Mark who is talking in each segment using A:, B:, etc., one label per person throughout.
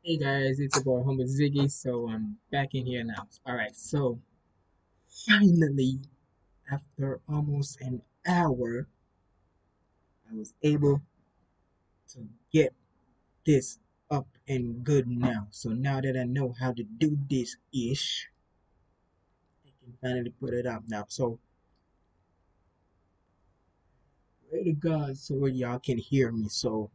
A: Hey guys, it's your boy Humble Ziggy, so I'm back in here now. Alright, so finally, after almost an hour, I was able to get this up and good now. So now that I know how to do this ish, I can finally put it up now. So pray to God so y'all can hear me. So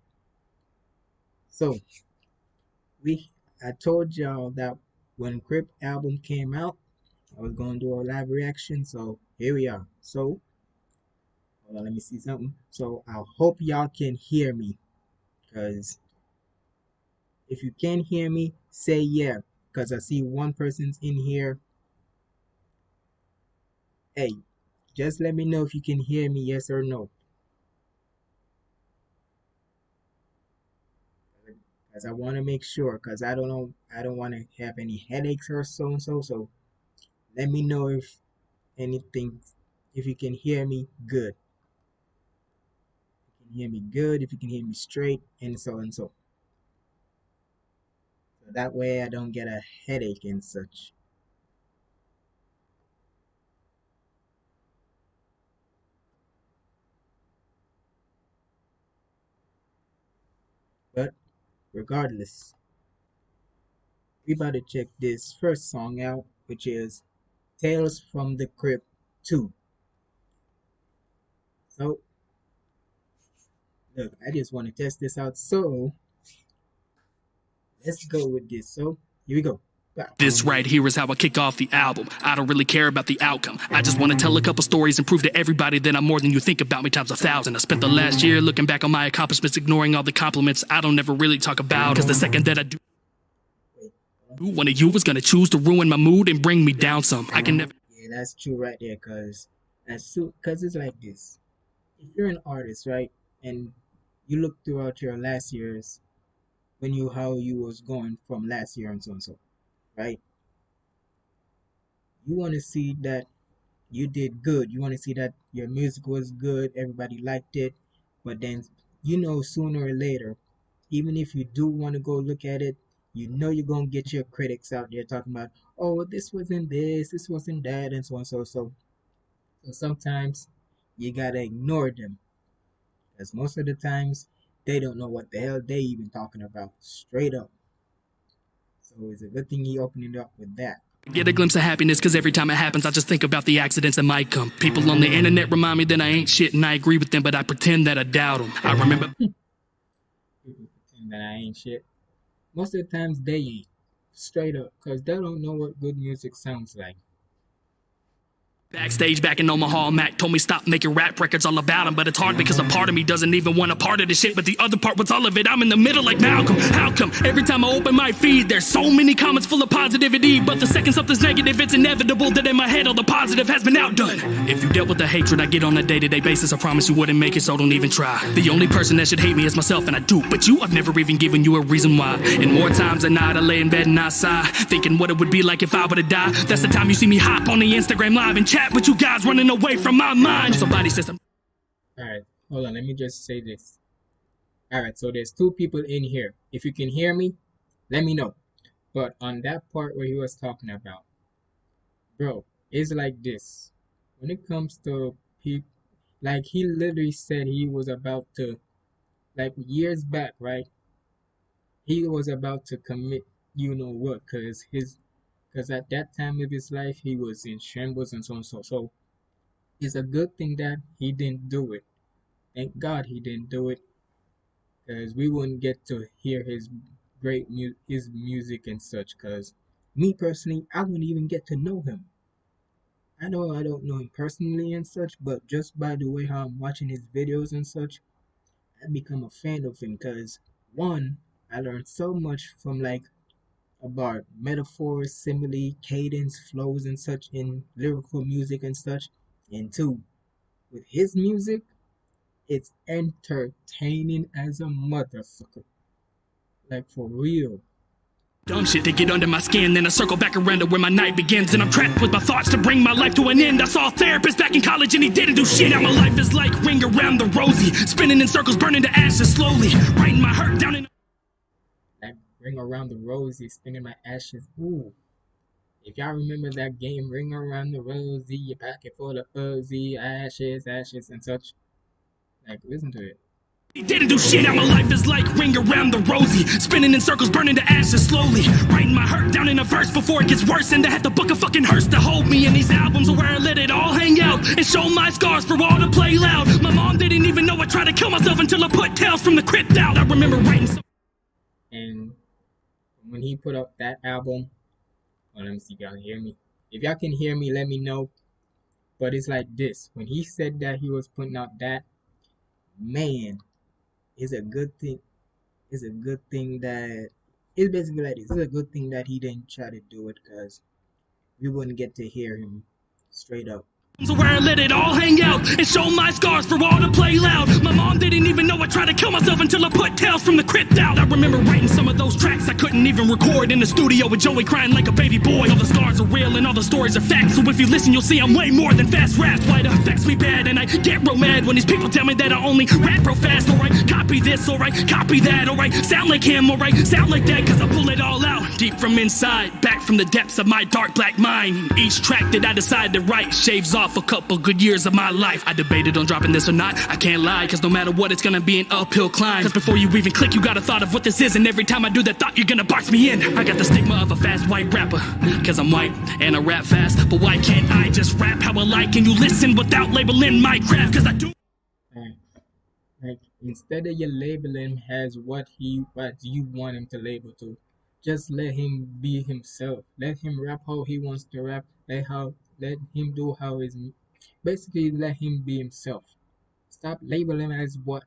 A: we I told y'all that when Crypt album came out, I was gonna do a live reaction, so here we are. So hold on, let me see something. So I hope y'all can hear me, because if you can hear me, say yeah, because I see one person's in here. Hey, just let me know if you can hear me, yes or no, because I want to make sure, because I don't know, I don't want to have any headaches or so and so. So let me know if anything, if you can hear me good. If you can hear me good, if you can hear me straight, and so and so. So that way I don't get a headache and such. But regardless, we about to check this first song out, which is Tales from the Crypt 2. So, look, I just want to test this out. So, let's go with this. So, here we go. Wow.
B: This right here is how I kick off the album. I don't really care about the outcome. I just want to tell a couple stories and prove to everybody that I'm more than you think about me times 1,000. I spent the last year looking back on my accomplishments, ignoring all the compliments I don't ever really talk about. Cause the second that I do, one of you was gonna choose to ruin my mood and bring me down some. I can never.
A: Yeah, that's true right there, cause it's like this. If you're an artist, right, and you look throughout your last years, when you how you was going from last year and so, right? You want to see that you did good. You want to see that your music was good, everybody liked it. But then, sooner or later, even if you do want to go look at it, you're going to get your critics out there talking about, oh, this wasn't this wasn't that, and so on, so sometimes you got to ignore them, because most of the times they don't know what the hell they even talking about, straight up. So it's a good thing you opened it up with that.
B: Get a glimpse of happiness, cause every time it happens I just think about the accidents that might come. People on the internet remind me that I ain't shit, and I agree with them, but I pretend that I doubt them. I remember
A: People pretend that I ain't shit. Most of the times they ain't. Straight up. Because they don't know what good music sounds like.
B: backstage back in Omaha, Mac told me stop making rap records all about him. But it's hard because a part of me doesn't even want a part of this shit. But the other part was all of it. I'm in the middle like Malcolm. How come every time I open my feed there's so many comments full of positivity, but the second something's negative it's inevitable that in my head all the positive has been outdone. If you dealt with the hatred I get on a day-to-day basis, I promise you wouldn't make it, so don't even try. The only person that should hate me is myself, and I do. But you, I've never even given you a reason why. And more times than not I lay in bed and I sigh, thinking what it would be like if I were to die. That's the time you see me hop on the Instagram live and chat with you guys, running away from my mind. Somebody says I'm
A: Alright, hold on, let me just say this. Alright, so there's two people in here. If you can hear me, let me know. But on that part where he was talking about, bro, it's like this. When it comes to people, like he literally said he was about to, like years back, right? He was about to commit, you know what, because at that time of his life he was in shambles and so on so it's a good thing that he didn't do it. Thank God he didn't do it, because we wouldn't get to hear his his music and such. Because me personally, I wouldn't even get to know him. I know I don't know him personally and such, but just by the way how I'm watching his videos and such, I become a fan of him. Because one, I learned so much from, like, about metaphors, simile, cadence, flows, and such in lyrical music and such. And two, with his music, it's entertaining as a motherfucker. Like, for real.
B: dumb shit to get under my skin, then I circle back around to where my night begins, and I'm trapped with my thoughts to bring my life to an end. I saw a therapist back in college and he didn't do shit. Now my life is like Ring Around the Rosie, spinning in circles, burning to ashes slowly, writing my hurt down in
A: Like, Ring ring around the rosy, spinning my ashes. Ooh. If y'all remember that game, ring around the rosy, your pocket full of fuzzy ashes, ashes, and such. Like, listen to it.
B: He didn't do shit, now my life is like ring around the rosy, spinning in circles, burning to ashes slowly, writing my hurt down in a verse before it gets worse, and I had to book a fucking hearse to hold me in these albums where I let it all hang out and show my scars for all to play loud. My mom didn't even know I tried to kill myself until I put Tales from the Crypt out. I remember writing some.
A: And when he put up that album, well, let me see if y'all can hear me. If y'all can hear me, let me know. But it's like this. When he said that he was putting out that, man, it's a good thing. It's a good thing that it's basically like this. It's a good thing that he didn't try to do it because we wouldn't get to hear him straight up.
B: Where I let it all hang out and show my scars for all to play loud. My mom didn't even know I tried to kill myself until I put Tales from the Crypt out. I remember writing some of those tracks I couldn't even record in the studio with Joey crying like a baby boy. All the scars are real and all the stories are facts. So if you listen, you'll see I'm way more than fast raps. Why it affects me bad and I get real mad when these people tell me that I only rap real fast. Alright, copy this, alright, copy that, alright. Sound like him, alright, sound like that, cause I pull it all out deep from inside, back from the depths of my dark black mind. Each track that I decide to write shaves off a couple good years of my life. I debated on dropping this or not, I can't lie, cause no matter what it's gonna be an uphill climb. Cause before you even click, you got a thought of what this is, and every time I do that thought, you're gonna box me in. I got the stigma of a fast white rapper, cause I'm white and I rap fast. But why can't I just rap how I like? Can you listen without labeling my craft? Cause I do.
A: Like, instead of you labeling him as what you want him to label to, just let him be himself. Let him rap how he wants to rap. Let him do how he's. Basically, let him be himself. Stop labeling him as what.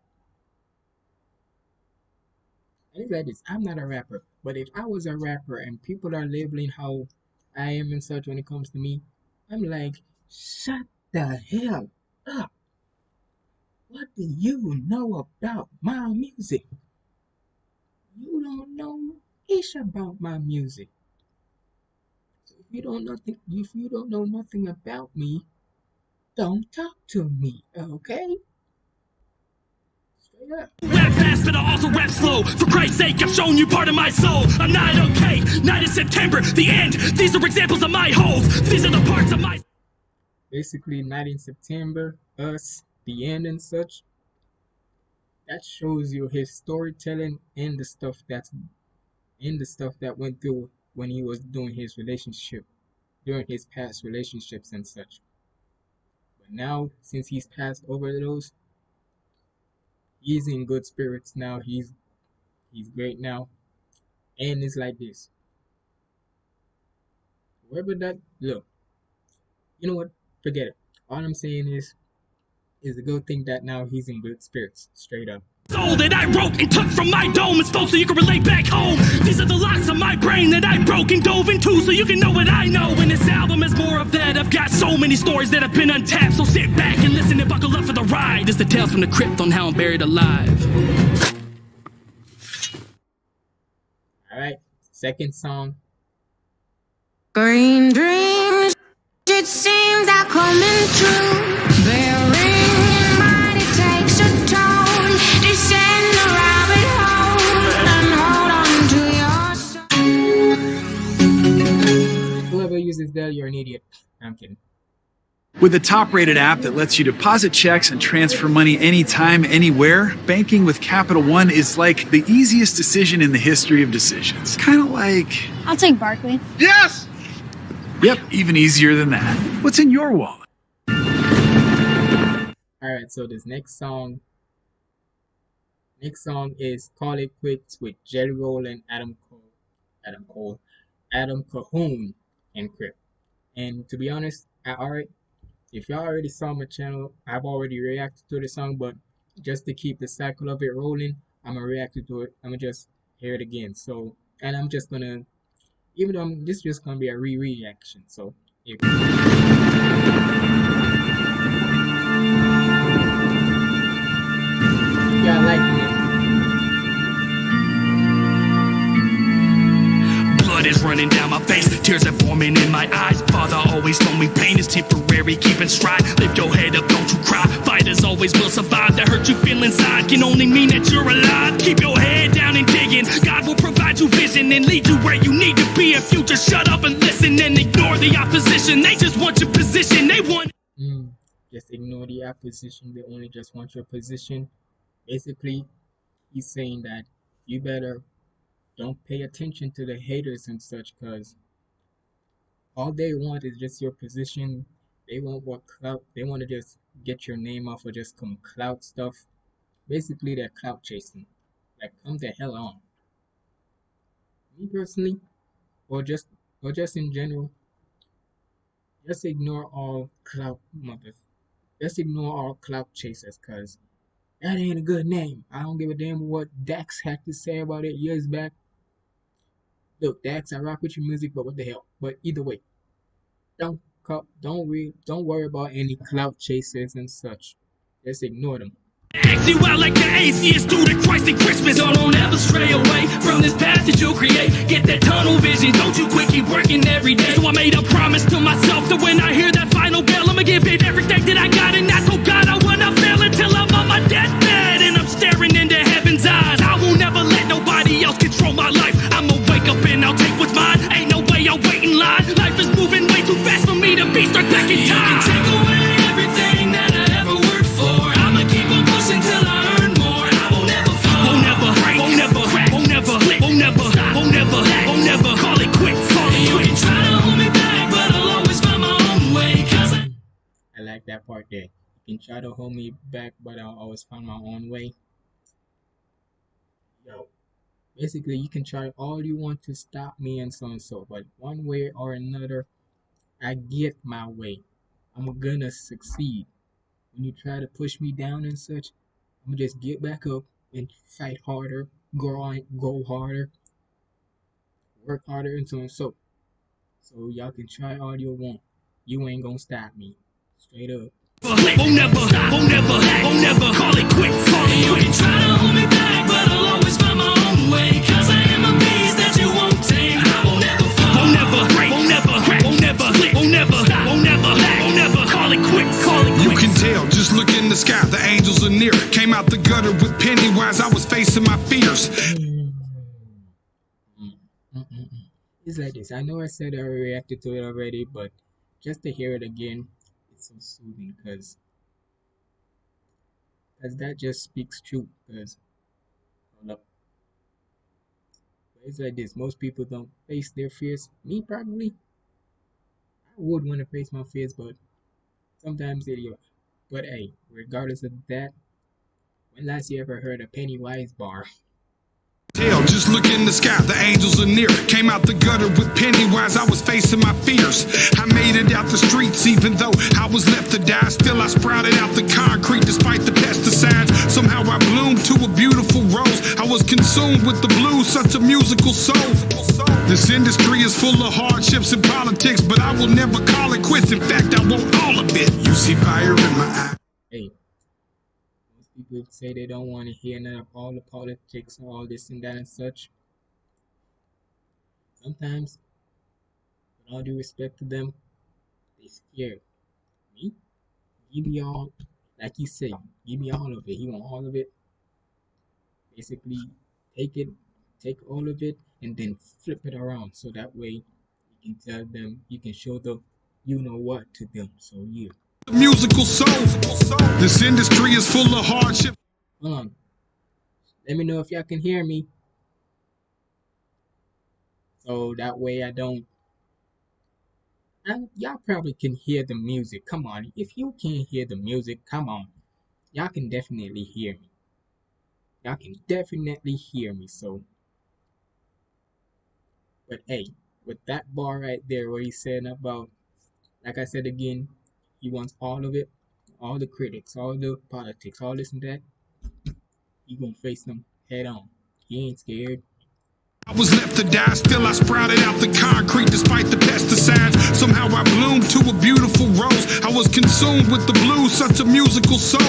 A: And it's like this. I'm not a rapper, but if I was a rapper and people are labeling how I am and such when it comes to me, I'm like, shut the hell up. What do you know about my music? You don't know ish about my music. So if you don't know nothing about me, don't talk to me, okay? Straight up.
B: Rap fast, but I also rap slow. For Christ's sake, I've shown you part of my soul. I'm not okay. Night in September, the end. These are examples of my holes. These are the parts of my.
A: Basically, Night in September, Us, the end, and such. That shows you his storytelling and the stuff that went through when he was doing his relationship, during his past relationships and such. But now, since he's passed over those, he's in good spirits now. He's great now, and it's like this. Whoever that look, you know what? Forget it. All I'm saying is a good thing that now he's in good spirits, straight up.
B: Soul that I wrote and took from my dome and spoke so you can relate back home. These are the locks of my brain that I broke and dove into so you can know what I know. And this album is more of that. I've got so many stories that have been untapped. So sit back and listen and buckle up for the ride. It's the Tales from the Crypt on how I'm buried alive.
A: Alright, second song.
C: Green dreams, it seems are coming true. Bearing in mind it takes a toll. Descend the rabbit hole and hold on to your soul.
A: Whoever uses that, you're an idiot. I'm kidding.
D: With a top-rated app that lets you deposit checks and transfer money anytime, anywhere, banking with Capital One is like the easiest decision in the history of decisions. Kind of like...
E: I'll take Barkley.
D: Yes! Yep, even easier than that. What's in your wallet?
A: Alright, so this next song is Call It Quits with Jerry Roll and Adam Cahoon and Crypt. And to be honest, if y'all already saw my channel, I've already reacted to the song, but just to keep the cycle of it rolling, I'm gonna react to it. I'm gonna just hear it again. So, and I'm just gonna, even though this is just gonna be a reaction. So, if y'all like it.
B: Blood is running down my face. tears are forming in my eyes. Father always told me pain is temporary, keep in stride. Lift your head up, don't you cry. Fighters always will survive. That hurt you feel inside can only mean that you're alive. Keep your head down and digging. God will provide you vision and lead you where you need to be. If you just shut up and listen and ignore the opposition, they just want your position. They want.
A: Just ignore the opposition. They only just want your position. Basically, he's saying that you better don't pay attention to the haters and such, because all they want is just your position. They want what clout. They want to just get your name off of just some clout stuff. Basically, they're clout chasing. Like, come the hell on. Me personally, or just in general, just ignore all clout mothers. Just ignore all clout chasers, cause that ain't a good name. I don't give a damn what Dax had to say about it years back. Look, Dax, I rock with your music, but what the hell? But either way, don't worry about any clout chasers and such. Just ignore them.
B: Act you out like the atheist do to Christ and Christmas. So don't ever stray away from this path that you'll create. Get that tunnel vision, don't you quit, keep working every day. So I made a promise to myself that when I hear that final bell, I'ma give it everything that I got. And I told God I will not fail until I'm on my deathbed and I'm staring into heaven's eyes. I will never let nobody else control my life. I'ma wake up and I'll take what's mine. Ain't no way I'll wait in line. Life is moving way too fast for me to be stuck back in time. You can take away everything that I ever worked for. I'ma keep on pushing till I earn more. I won't ever fall. Won't ever break. Won't never crack. Won't never flip. Won't never. Won't never. Won't never call it quits. Call it quits. You can try to hold me back, but I'll always find my own way.
A: I like that part there. You can try to hold me back, but I'll always find my own way. Yo, basically, you can try all you want to stop me and so, but one way or another, I get my way. I'm gonna succeed. When you try to push me down and such, I'm gonna just get back up and fight harder, go harder, work harder, and so. So y'all can try all you want. You ain't gonna stop me. Straight up.
B: Won't never, won't never, won't never call it quits. Call it quits. You can try to hold me back, but I'll always find my own way. Cause I am a beast that you won't tame. I won't ever fall. Won't never, won't never, won't never, won't never, won't never, won't never call it quits. Call it quits.
E: You can tell, just look in the sky, the angels are near. Came out the gutter with Pennywise, I was facing my fears.
A: It's like this. I know I said I reacted to it already, but just to hear it again, it's so soothing because that just speaks truth. Because it's like this. Most people don't face their fears. Me probably, I would want to face my fears, but sometimes they do. But hey, regardless of that, when last you ever heard a Pennywise bar?
E: Tell, just look in the sky, the angels are near. Came out the gutter with Pennywise, I was facing my fears. I made it out the streets even though I was left to die. Still I sprouted out the concrete despite the pesticides. Somehow I bloomed to a beautiful rose. I was consumed with the blues, such a musical soul. This industry is full of hardships and politics, but I will never call it quits. In fact, I want all of it. You see fire in my eye.
A: Hey, most people say they don't want to hear none of all the politics and all this and that and such. Sometimes, with all due respect to them, they scared. Me? Give me all, like you say, give me all of it. You want all of it? Basically, take it, take all of it, and then flip it around so that way you can tell them, you can show them, you know what to them. So yeah.
E: Musical soul. This industry is full of hardship.
A: Hold on. Let me know if y'all can hear me. So that way I don't. And y'all probably can hear the music. Come on. If you can't hear the music, come on. Y'all can definitely hear me. Y'all can definitely hear me. So. But hey, with that bar right there, what he's saying about, like I said again, he wants all of it, all the critics, all the politics, all this and that. He gonna face them head on. He ain't scared.
E: I was left to die, still I sprouted out the concrete despite the pesticides. Somehow I bloomed to a beautiful rose. I was consumed with the blues, such a musical soul.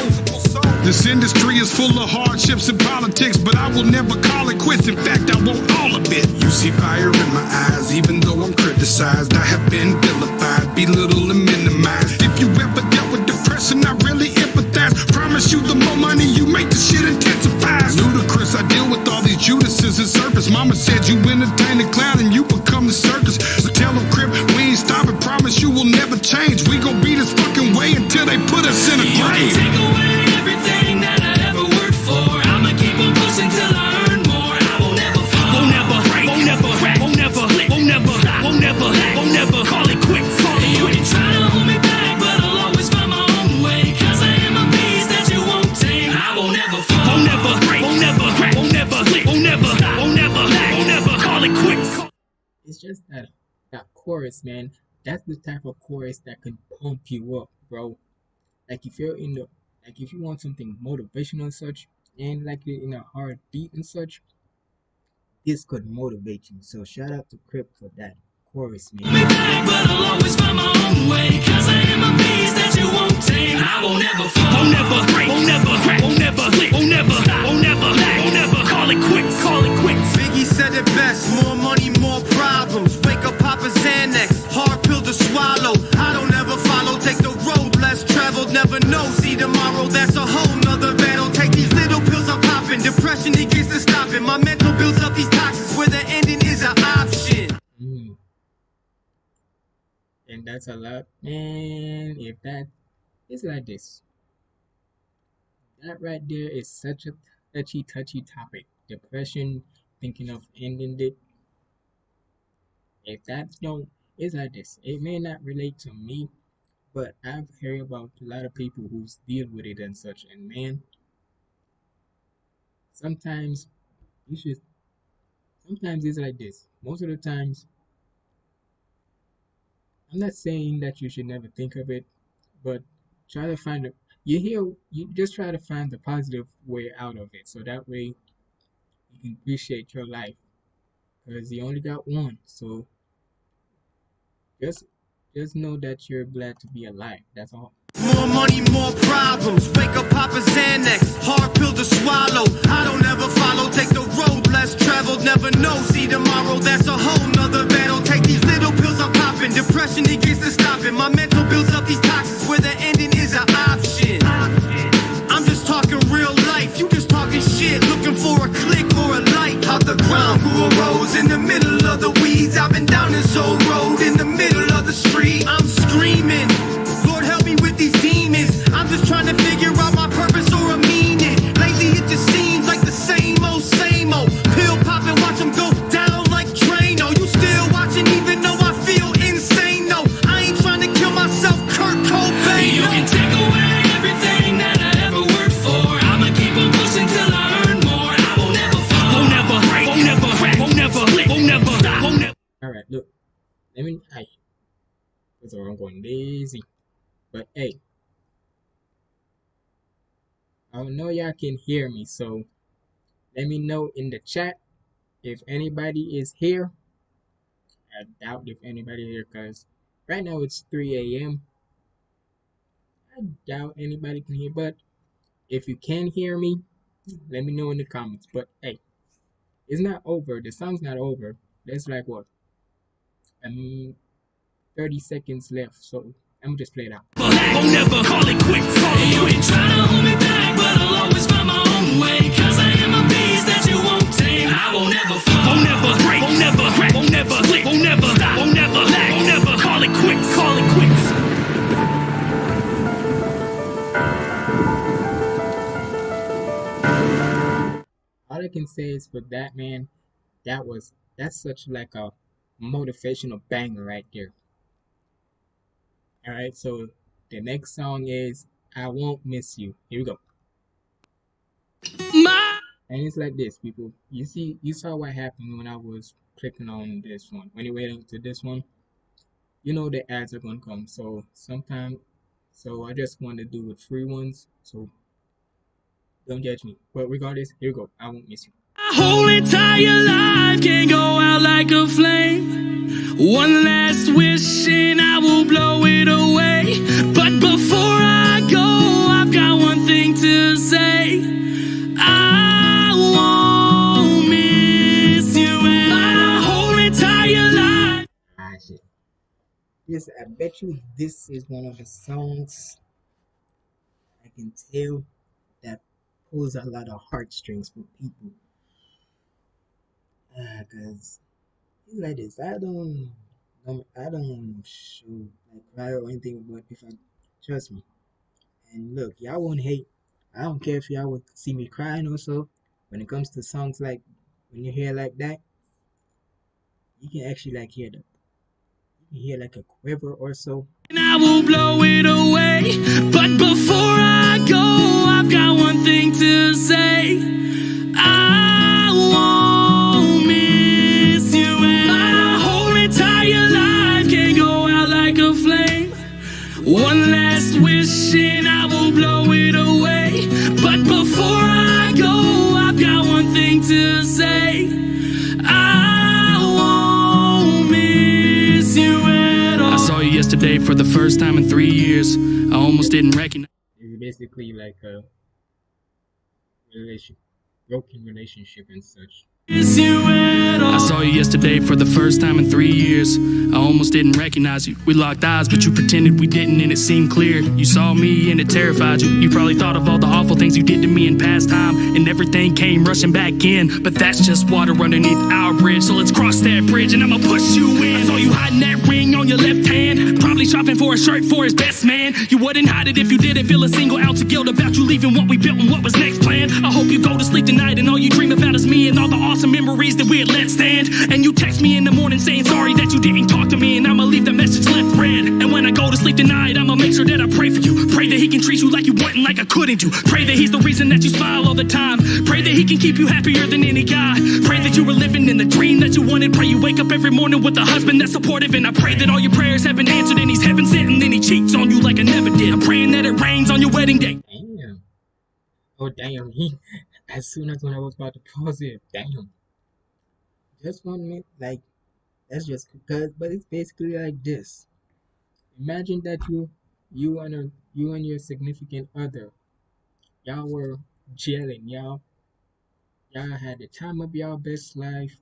E: This industry is full of hardships and politics, but I will never call it quits. In fact, I want all of it. You see fire in my eyes, even though I'm criticized. I have been vilified, belittled and minimized. If you ever dealt with depression, I really empathize. Promise you the more money you make, the shit intensifies. Ludicrous, I deal with all these Judases in service. Mama said you entertain the clown and you become the circus. So tell them, Crypt, we ain't stopping. Promise you will never change. We gon' be this fucking way until they put us in a grave.
B: Take away everything that I ever worked for. I'ma keep on pushing till I earn more. I won't ever fall. Won't never break. Won't never crack. Won't never flip. Won't never stop. Won't never lack. Won't never call it quits. You can try to hold me back, but I'll always find my own way. Cause I am a beast that you won't tame. I won't ever fall. Won't never break. Won't never crack. Won't never flip. Won't never stop. Won't never lack. Won't never call it quits.
A: It's just that chorus, man. That's the type of chorus that can pump you up, bro. Like if you're in the like if you want something motivational and such, and like you're in a hard beat and such, this could motivate you. So shout out to Crypt for that chorus, man.
B: Me back, but I'll always find my own way. Cause I am a beast that you won't tame. I won't ever fall. Won't never break. Won't never crack. Won't never flip. Won't never stop. Won't never lack. Won't never call it quits. Call it quits.
F: Biggie said it best, more money, more problems. Wake up, pop a Xanax, hard pill to swallow. I don't ever follow, take the road less traveled, never know. See tomorrow, that's a whole nother battle. Take these little pills I'm popping, depression it gets to stopping. My mental builds up these toxins where the ending is an option.
A: And that's a lot, man. If that is like this, that right there is such a touchy topic. Depression, thinking of ending it. If that's it's like this. It may not relate to me, but I've heard about a lot of people who's deal with it and such. And man, sometimes you should. Sometimes it's like this. Most of the times, I'm not saying that you should never think of it, but try to find a. You just try to find the positive way out of it, so that way you can appreciate your life, because you only got one. So just just know that you're glad to be alive. That's all.
F: More money, more problems. Wake up, pop a Xanax, hard pill to swallow. I don't ever follow, take the road less traveled, never know. See tomorrow, that's a whole nother battle. Take these little pills I'm popping, depression it gets to stopping. My mental builds up these toxins where the ending is an option. I'm just talking real life, you just talking shit, looking for a click or a like. Out the ground grew a rose in the middle of the weeds. I've been down this old road in the middle of the street. I'm screaming, Lord help me with these demons. I'm just trying to figure out my purpose or a meaning. Lately it just seems like the same old pill popping, watch them go down like Drano. You still watching even though I feel insane. No, I ain't trying to kill myself, Kurt Cobain.
B: You can take away everything that I ever worked for. I'ma keep on pushing till I earn more. I won't ever fall. Won't never break. Won't never crack. Won't never flip. Won't never stop. Won't never.
A: All right, look. That's where I'm going lazy. But hey, I know y'all can hear me, so let me know in the chat if anybody is here. I doubt if anybody here, because right now it's 3 a.m. I doubt anybody can hear, but if you can hear me, let me know in the comments. But hey, it's not over. The song's not over. There's like what? 30 seconds left, so I'm just play it out.
B: Won't never call it quits. You ain't trying to hold me back, but I'll always find my own way. Cause I am a beast that you won't tame. I won't ever fall. Won't never break. Won't never crack. Won't never flip. Won't never stop. Won't never lack. Won't never call it quits. Call it quits.
A: All I can say is for that, man, that's such like a motivational banger right there. All right, so the next song is I Won't Miss You. Here we go. And it's like this, people. You saw what happened when I was clicking on this one. When you wait to this one, you know the ads are gonna come. So I just want to do with free ones. So don't judge me. But regardless, here we go. I won't miss you.
B: whole entire life can go out like a flame. One last wish and I will blow it away. But before I go, I've got one thing to say. I won't miss you and my whole entire life.
A: Ah, shit. This, I bet you this is one of the songs I can tell that pulls a lot of heartstrings for people. Cause it's like this. I don't show like cry or anything, but if I trust me, and look, y'all won't hate. I don't care if y'all would see me crying or so. When it comes to songs like when you hear like that, you can actually like hear like a quiver or so.
B: And I will blow it away. But before I go, I've got one thing to say. I won't miss you and my whole entire life can go out like a flame. One last wish and I will blow it away. But before I go, I've got one thing to say. I won't miss you at all. I saw you yesterday for the first time in 3 years. I almost didn't recognize.
A: It's basically like a broken relationship and such.
B: I saw you yesterday for the first time in 3 years. I almost didn't recognize you. We locked eyes, but you pretended we didn't, and it seemed clear. You saw me and it terrified you. You probably thought of all the awful things you did to me in past time, and everything came rushing back in. But that's just water underneath our bridge, so let's cross that bridge and I'ma push you in. I saw you hiding that ring on your left hand, probably shopping for a shirt for his best man. You wouldn't hide it if you didn't feel a single ounce of guilt about you leaving what we built and what was next planned. I hope you go to sleep tonight and all you dream about is me and all the awesome memories that we had let stand. And you text me in the morning saying sorry that you didn't talk to me, and I'ma leave the message left read. And when I go to sleep tonight, I'ma make sure that I pray for you. Pray that he can treat you like you wouldn't, like I couldn't do. Pray that he's the reason that you smile all the time. Pray that he can keep you happier than any guy. Pray that you were living in the dream that you wanted. Pray you wake up every morning with a husband that's supportive. And I pray that all your prayers have been answered and he's heaven sent, and then he cheats on you like I never did. I'm praying that it rains on your wedding day.
A: Damn. Oh damn. He as soon as when I was about to pause it, damn. Just 1 minute, like that's just because, but it's basically like this. Imagine that you and your significant other, y'all were chilling, y'all had the time of y'all best life,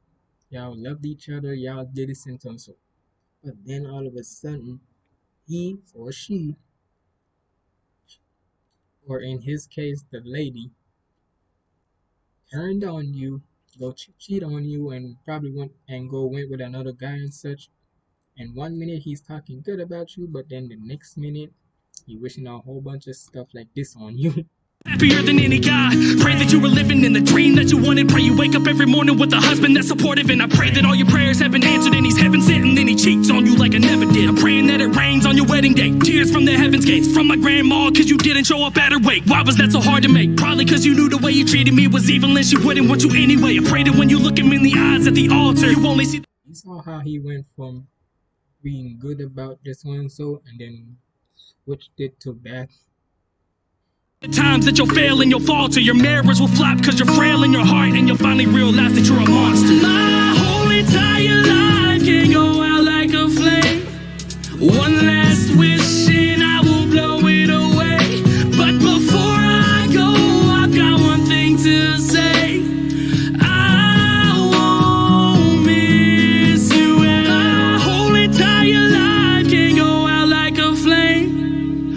A: y'all loved each other, y'all did this and so. But then all of a sudden, he or she, or in his case, the lady, turned on you, go cheat on you, and probably went with another guy and such. And 1 minute he's talking good about you, but then the next minute he wishing a whole bunch of stuff like this on you.
B: Happier than any guy. Pray that you were living in the dream that you wanted. Pray you wake up every morning with a husband that's supportive. And I pray that all your prayers have been answered and he's heaven sent, and then he cheats on you like I never did. I'm praying that it rains on your wedding day. Tears from the heavens gates, from my grandma, cause you didn't show up at her wake. Why was that so hard to make? Probably cause you knew the way you treated me was evil and she wouldn't want you anyway. I pray that when you look him in the eyes at the altar, you only see.
A: You saw how he went from being good about this one so and then switched it to bad.
B: The times that you'll fail and you'll falter, your marriage will flop cause you're frail in your heart, and you'll finally realize that you're a monster. My whole entire life can go out like a flame. One last wish and I will blow it away. But before I go, I've got one thing to say. I won't miss you, and my whole entire life can go out like a flame.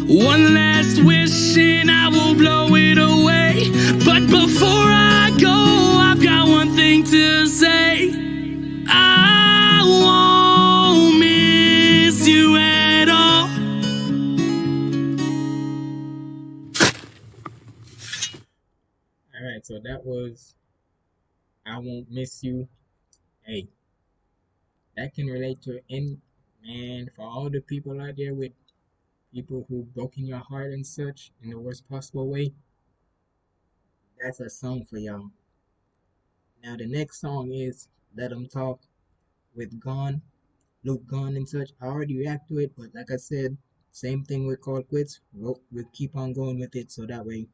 B: One last wish and I will blow it away. But before I go, I've got one thing to say. I won't miss you at all.
A: Alright, so that was I Won't Miss You. Hey, that can relate to any man, for all the people out there with people who broken your heart and such in the worst possible way. That's a song for y'all. Now the next song is Let 'Em Talk with Gone, Luke Gone and such. I already react to it, but like I said, same thing with Call Quits. We'll keep on going with it so that way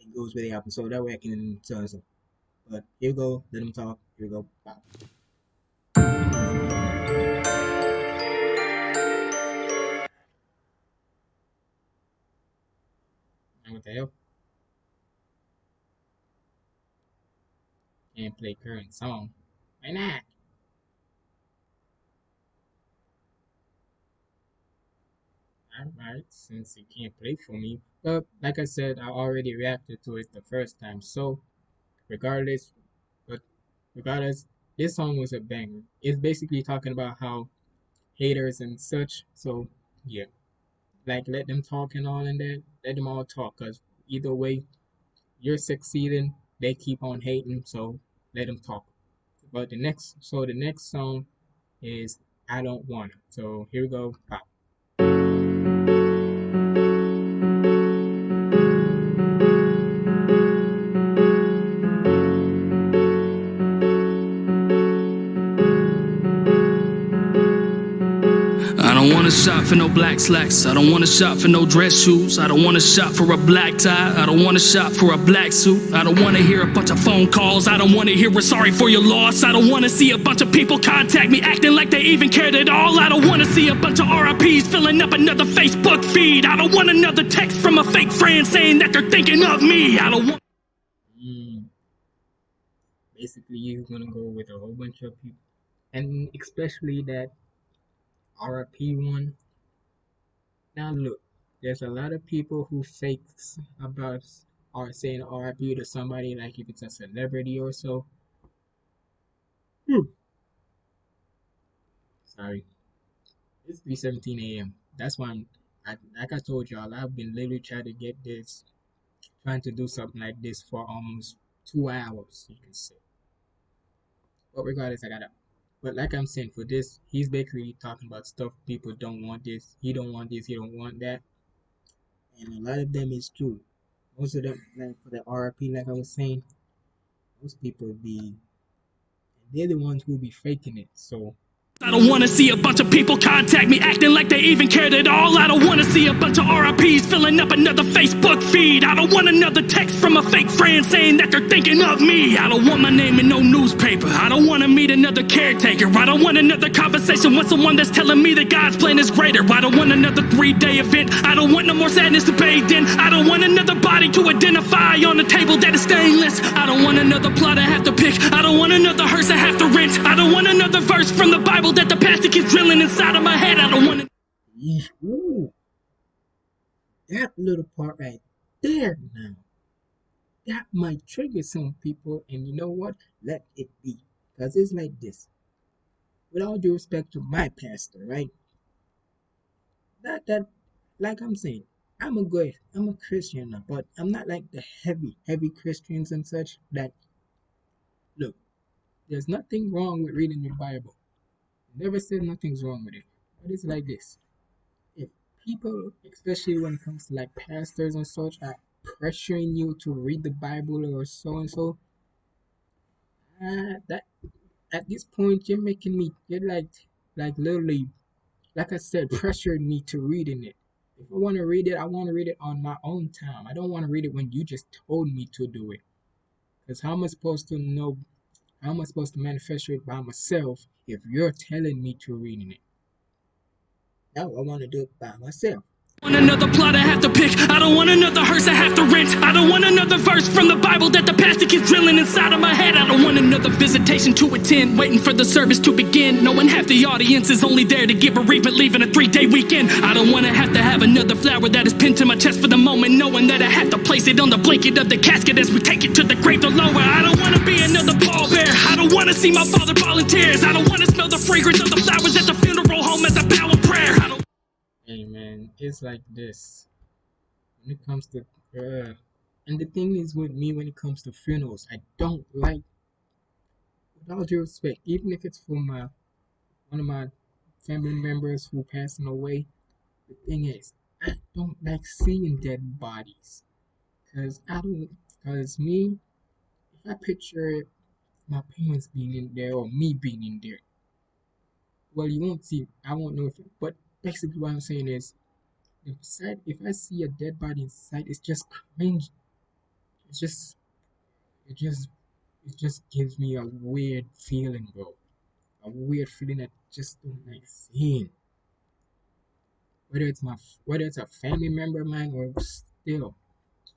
A: it goes with the album. So that way I can tell you. But here we go. Let them talk. Here we go. Bye. And what the hell? Can't play current song. Why not? Alright, since it can't play for me. But like I said, I already reacted to it the first time. So regardless, but regardless, this song was a banger. It's basically talking about how haters and such. So yeah, like let them talk and all and that. Let them all talk, cause either way, you're succeeding. They keep on hating. So let them talk. But the next song is I Don't Wanna. So here we go. Bye.
B: I don't wanna shop for no black slacks. I don't wanna shop for no dress shoes. I don't wanna shop for a black tie. I don't wanna shop for a black suit. I don't wanna hear a bunch of phone calls. I don't wanna hear we're sorry for your loss. I don't wanna see a bunch of people contact me acting like they even cared at all. I don't wanna see a bunch of RIPs filling up another Facebook feed. I don't want another text from a fake friend saying that they're thinking of me. I don't want.
A: Basically, you're gonna go with a whole bunch of people, and especially that RIP one. Now look, there's a lot of people who fakes about or saying RIP to somebody like if it's a celebrity or so. Hmm. Sorry, it's 3:17 a.m. That's why like I told y'all, I've been literally trying to get this, trying to do something like this for almost 2 hours, you can say. But regardless, I got up. But like I'm saying, for this, he's basically talking about stuff people don't want this. He don't want this. He don't want that. And a lot of them is true. Most of them, like for the RP, like I was saying, most people be, they're the ones who be faking it. So
B: I don't wanna see a bunch of people contact me acting like they even cared at all. I don't wanna see a bunch of RIPs filling up another Facebook feed. I don't want another text from a fake friend saying that they're thinking of me. I don't want my name in no newspaper. I don't wanna meet another caretaker. I don't want another conversation with someone that's telling me that God's plan is greater. I don't want another 3-day event. I don't want no more sadness to bathe in. I don't want another body to identify on a table that is stainless. I don't want another plot I have to pick. I don't want another hearse I have to rent. I don't want another verse from the Bible that the pastor keeps drilling inside of my head. I don't want to.
A: ooh, that little part right there now, that might trigger some people. And you know what? Let it be. Because it's like this. With all due respect to my pastor, right? That like I'm saying, I'm a Christian now, but I'm not like the heavy Christians and such that look, there's nothing wrong with reading your Bible. Never said nothing's wrong with it. But it's like this. If people, especially when it comes to like pastors and such, are pressuring you to read the Bible or so and so, that at this point you're like literally, like I said, pressuring me to reading it. If I want to read it, I want to read it on my own time. I don't want to read it when you just told me to do it. Because how am I supposed to know? How am I supposed to manifest it by myself if you're telling me to reading it? No, I want to do it by myself.
B: Want another plot I have to pick. I don't want another hearse I have to rent. I don't want another verse from the Bible that the pastor keeps drilling inside of my head. I don't want another visitation to attend, waiting for the service to begin, knowing half the audience is only there to give bereavement, leaving a 3-day weekend. I don't want to have another flower that is pinned to my chest for the moment, knowing that I have to place it on the blanket of the casket as we take it to the grave to lower. I don't want to be another pallbearer. I don't want to see my father volunteers. I don't want to smell the fragrance of the flowers at the funeral home as a bow of prayer. I don't.
A: Hey man, it's like this. When it comes to, and the thing is with me when it comes to funerals, I don't like, with all due respect, even if it's for my one of my family members who passing away. The thing is, I don't like seeing dead bodies, cause I don't, cause me, if I picture my parents being in there or me being in there, well, you won't see. I won't know if. But basically, what I'm saying is, if I see a dead body inside, it's just cringe. It's just it just gives me a weird feeling, bro. A weird feeling that just don't like seeing. Whether it's a family member of mine or still,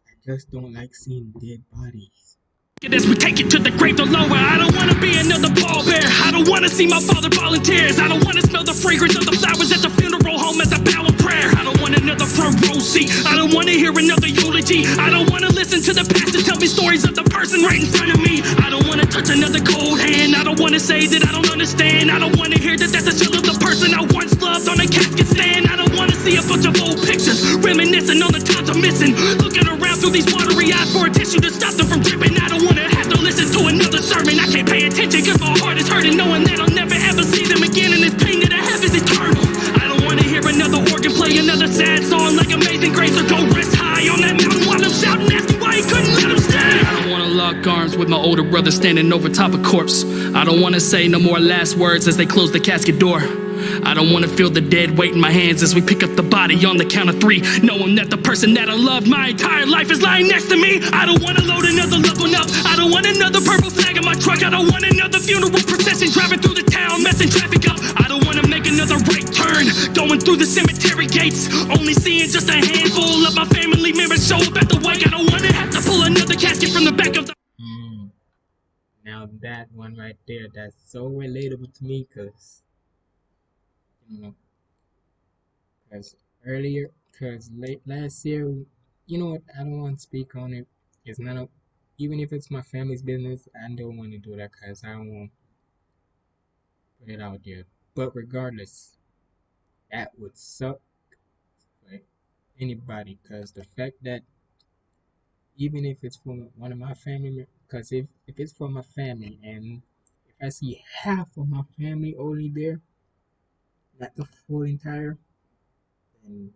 A: I just don't like seeing dead bodies.
B: This would take it to the grave, the lower. I don't wanna be another pallbearer. I don't wanna see my father volunteers. I don't wanna smell the fragrance of the flowers at the funeral home as a power prayer. I don't want another front row seat. I don't wanna hear another eulogy. I don't wanna listen to the pastor tell me stories of the person right in front of me. I don't wanna touch another cold hand. I don't wanna say that I don't understand. I don't wanna hear that that's a shell of the person I once loved on a casket stand. I don't wanna see a bunch of old pictures reminiscing on the times I'm missing. Looking around through these watery eyes for a tissue to stop them from dripping. I don't wanna have to listen to another sermon. I can't pay attention cause my heart is hurting, knowing that I'll never ever see them again, and this pain that I have is eternal. I don't wanna hear another organ play another sad song like Amazing Grace, or go rest high on that mountain while I'm shouting, asking why he couldn't let him stay. I don't wanna lock arms with my older brother standing over top of corpse. I don't wanna say no more last words as they close the casket door. I don't wanna feel the dead weight in my hands as we pick up the body on the count of 3, knowing that the person that I loved my entire life is lying next to me. I don't wanna load another loved one up. I don't want another purple flag in my truck. I don't want another funeral procession driving through the town, messing traffic up. I don't wanna make another right turn, going through the cemetery gates, only seeing just a handful of my family members show up at the wake. I don't wanna have to pull another casket from the back of the...
A: Now that one right there, that's so relatable to me, cause you know, cause earlier, cause late last year, you know what? I don't want to speak on it. It's none of, even if it's my family's business, I don't want to do that, cause I don't want to put it out there. But regardless, that would suck for anybody, cause the fact that even if it's for one of my family, because if it's for my family and if I see half of my family only there, not the full entire, then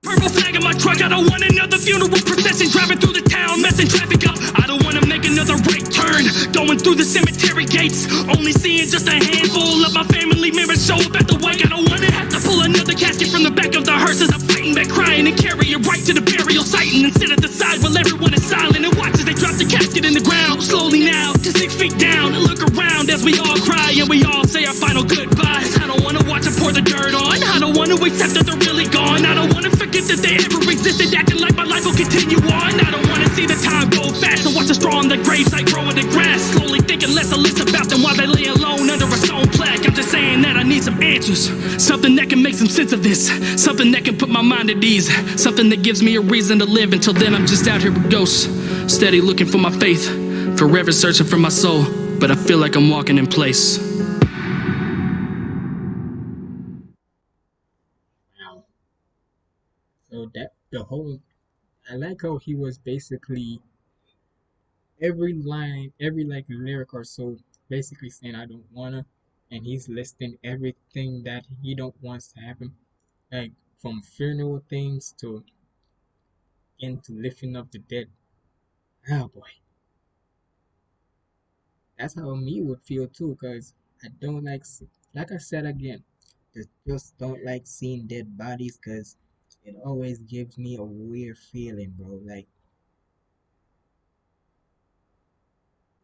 B: Purple flag in my truck. I don't want another funeral procession driving through the town, messing traffic up. I don't wanna make another right turn, going through the cemetery gates, only seeing just a handful of my family members show up at the wake. I don't wanna have to pull another casket from the back of the hearse as I'm fighting back, crying and carry it right to the burial site, and then sit at the side while everyone is silent and watch as they drop the casket in the ground. Slowly now, to 6 feet down, and look around as we all cry and we all say our final goodbyes. I don't wanna watch them pour the dirt on. I don't wanna accept that they're really gone. I don't wanna forget that they ever existed, acting like my life will continue on. I don't wanna see the time go fast and watch the straw on the gravesite grow in the grass, slowly thinking less and less about them while they lay alone under a stone plaque. I'm just saying that I need some answers, something that can make some sense of this, something that can put my mind at ease, something that gives me a reason to live. Until then I'm just out here with ghosts, steady looking for my faith, forever searching for my soul, but I feel like I'm walking in place.
A: wow. So that the whole, I like how he was basically every line, every like lyric or so, basically saying I don't wanna, and he's listing everything that he don't wants to happen, like from funeral things to into lifting up the dead. Oh boy, that's how me would feel too, cause I don't like, like I said again, just don't like seeing dead bodies, cause it always gives me a weird feeling, bro. Like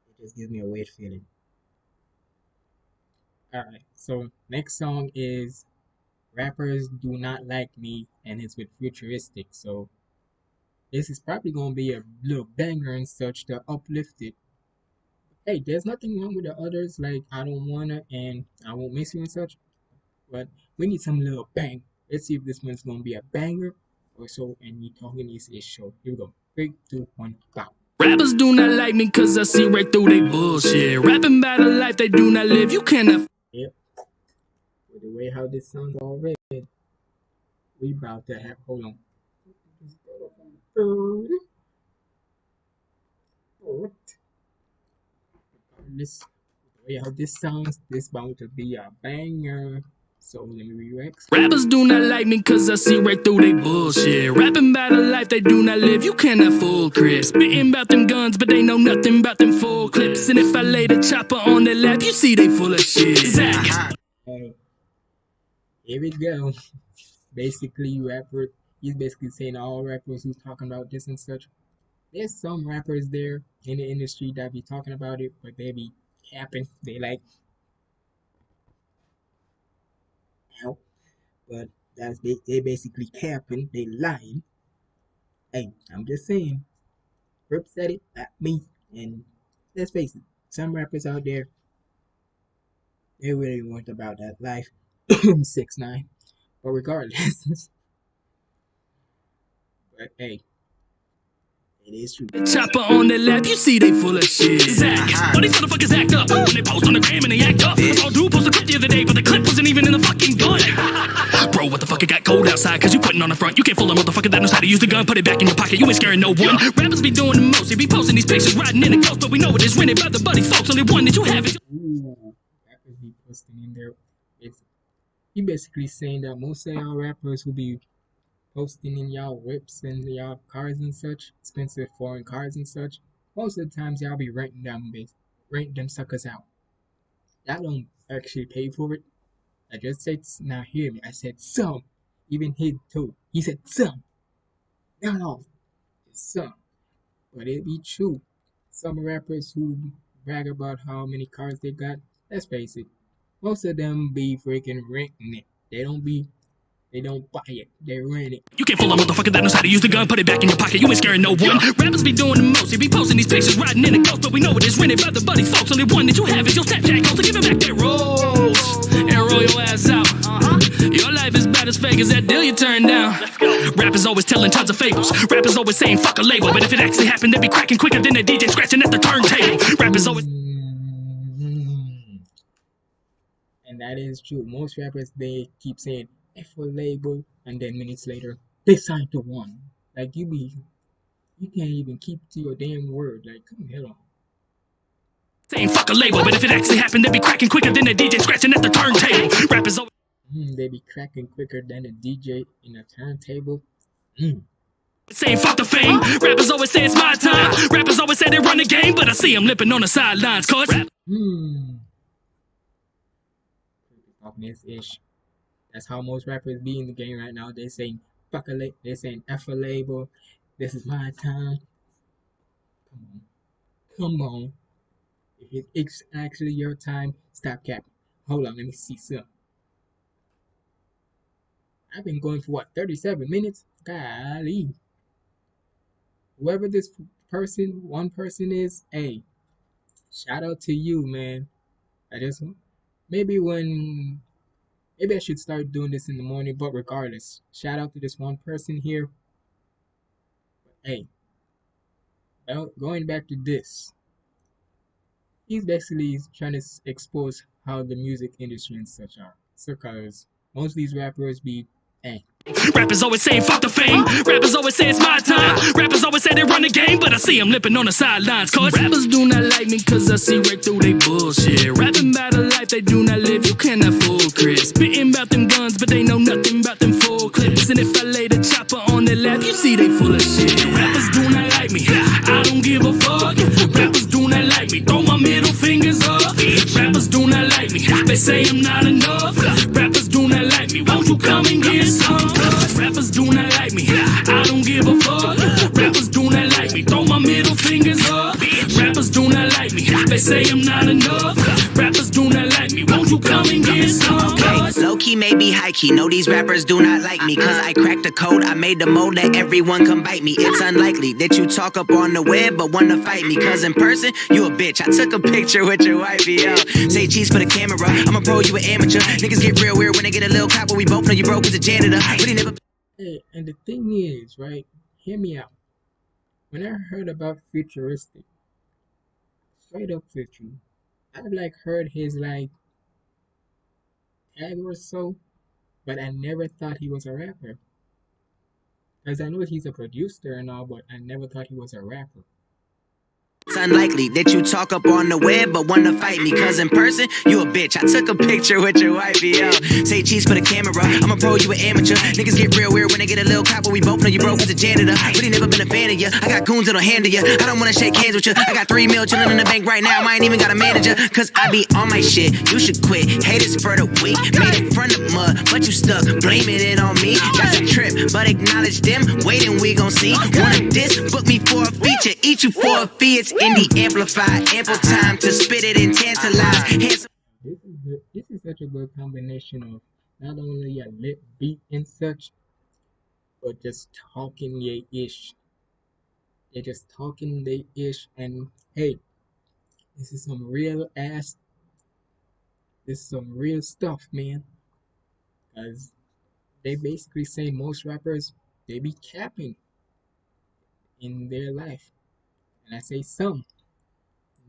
A: it just gives me a weird feeling. All right, so next song is Rappers Do Not Like Me, and it's with Futuristic. So this is probably gonna be a little banger and such to uplift it. Hey, there's nothing wrong with the others, like I Don't Wanna and I Won't Miss You and such, but we need some little bang. Let's see if this one's gonna be a banger or so, and we talking is show. Here we go. 3, 2, 1, go.
B: Rappers do not like me cause I see right through they bullshit. Rapping about a life they do not live, you cannot.
A: Yep. With the way how this sounds already, we about to have, hold on. What? This, the way how this sounds, this bound to be a banger. So let me re-rex.
B: Rappers do not like me cause I see right through they bullshit. Rapping about a life they do not live, you cannot fool Crypt. Spitting about them guns but they know nothing about them full clips. And if I lay the chopper on their lap, you see they full of shit. Zach.
A: Hey, here we go. Basically, he's basically saying all rappers who's talking about this and such, There's some rappers there in the industry that be talking about it, but they be capping. They like, ow, but they basically capping. They lying. Hey, I'm just saying. Crypt said it, not me. And let's face it, some rappers out there, they really weren't about that life. 6ix9ine. But regardless, but hey, it is true.
B: Chopper on their lap, you see they full of shit. Zach, all these motherfuckers act up when they post on the gram and they act up. I saw a dude post a clip the other day, but the clip wasn't even in the fucking gun. Bro, what the fuck? It got cold outside, cause you putting on the front. You can't fool a motherfucker that knows how to use the gun. Put it back in your pocket, you ain't scaring no one. Rappers be doing the most, they be posting these pictures riding in a ghost, but we know it is rented by the buddies, folks. Only one that you have is.
A: Ooh, rappers be posting in there. He basically saying that most of y'all rappers who be posting in y'all whips and y'all cars and such, expensive foreign cars and such, most of the times y'all be renting them suckers out. Y'all don't actually pay for it. I just said, now hear me, I said some. Even he too. He said some. Not all. Just some. But it be true. Some rappers who brag about how many cars they got, let's face it, most of them be freaking renting it. They don't buy it, they rent it.
B: You can't fool a motherfucker that knows how to use the gun. Put it back in your pocket, you ain't scaring no one. Rappers be doing the most, they be posting these pictures riding in a ghost, but we know it is rented by the buddies, folks. Only one that you have is your Snapchat goal, so give it back that rolls and roll your ass out. Your life is about as fake as that deal you turned down. Rappers always telling tons of fables. Rappers always saying fuck a label, but if it actually happened, they'd be cracking quicker than a DJ scratching at the turntable. Rappers always.
A: And that is true. Most rappers, they keep saying F a label, and then minutes later they sign to one. Like you can't even keep to your damn word. Like, come hell on.
B: Saying fuck a label, but if it actually happened, they'd be cracking quicker than a DJ scratching at the turntable. Rappers always.
A: They be cracking quicker than a DJ in a turntable.
B: Saying fuck the fame. Rappers always say it's my time. Rappers always say they run the game, but I see them lipping on the sidelines. Cause
A: Talking this ish. That's how most rappers be in the game right now. They saying fuck a label. They saying F a label. This is my time. Come on. If it's actually your time, stop capping. Hold on, let me see some. I've been going for what, 37 minutes? Golly. Whoever this one person is, hey, shout out to you, man. Maybe I should start doing this in the morning, but regardless, shout out to this one person here. Hey, going back to this, he's basically trying to expose how the music industry and such are. Because most of these rappers be,
B: rappers always say fuck the fame. Rappers always say it's my time. Rappers always say they run the game, but I see them lipping on the sidelines. Cause rappers do not like me cause I see right through they bullshit. Rapping about a life they do not live, you cannot fool Chris. Spitting about them guns, but they know nothing about them full clips. And if I lay the chopper on their lap, you see they full of shit. Rappers do not like me, I don't give a fuck. Rappers do not like me, throw my middle fingers up. Rappers do not like me, they say I'm not enough. Rappers do not like me, won't you come and get some? Rappers do not like me, I don't give a fuck. Rappers do not like me, throw my middle fingers up. Rappers do not like me, they say I'm not enough. Rappers do not like me, won't you come and get some?
G: Low key, maybe high key. No, these rappers do not like me. Cause I cracked the code, I made the mold that everyone come bite me. It's unlikely that you talk up on the web but wanna fight me. Cause in person, you a bitch. I took a picture with your wifey, yo. Say cheese for the camera. I'm a pro, you an amateur. Niggas get real weird when they get a little cop, but we both know you broke as a janitor. But he never.
A: hey, and the thing is, right? Hear me out. When I heard about futuristic, straight up future, I've like heard his like tag or so, but I never thought he was a rapper. Cause I know he's a producer and all, but I never thought he was a rapper.
G: It's unlikely that you talk up on the web but wanna fight me, cause in person, you a bitch. I took a picture with your wifey, yo. Say cheese for the camera, I'm a pro, you an amateur. Niggas get real weird when they get a little cop, but we both know you broke as a janitor. Really never been a fan of you, I got goons that'll handle you. I don't wanna shake hands with you, I got 3 mil chillin' in the bank right now, I ain't even got a manager. Cause I be on my shit, you should quit. Haters for the weak, made it front of mud, but you stuck, blaming it on me. That's a trip, but acknowledge them, waiting we gon' see. Wanna diss, book me for a feature, eat you for a fee. It's indie amplified, ample time to spit it and tantalize.
A: This is such a good combination of not only a lit beat and such, but just talking ye ish. They're just talking they ish, and hey, this is some real ass. This is some real stuff, man. Cause they basically say most rappers they be capping in their life. And I say some,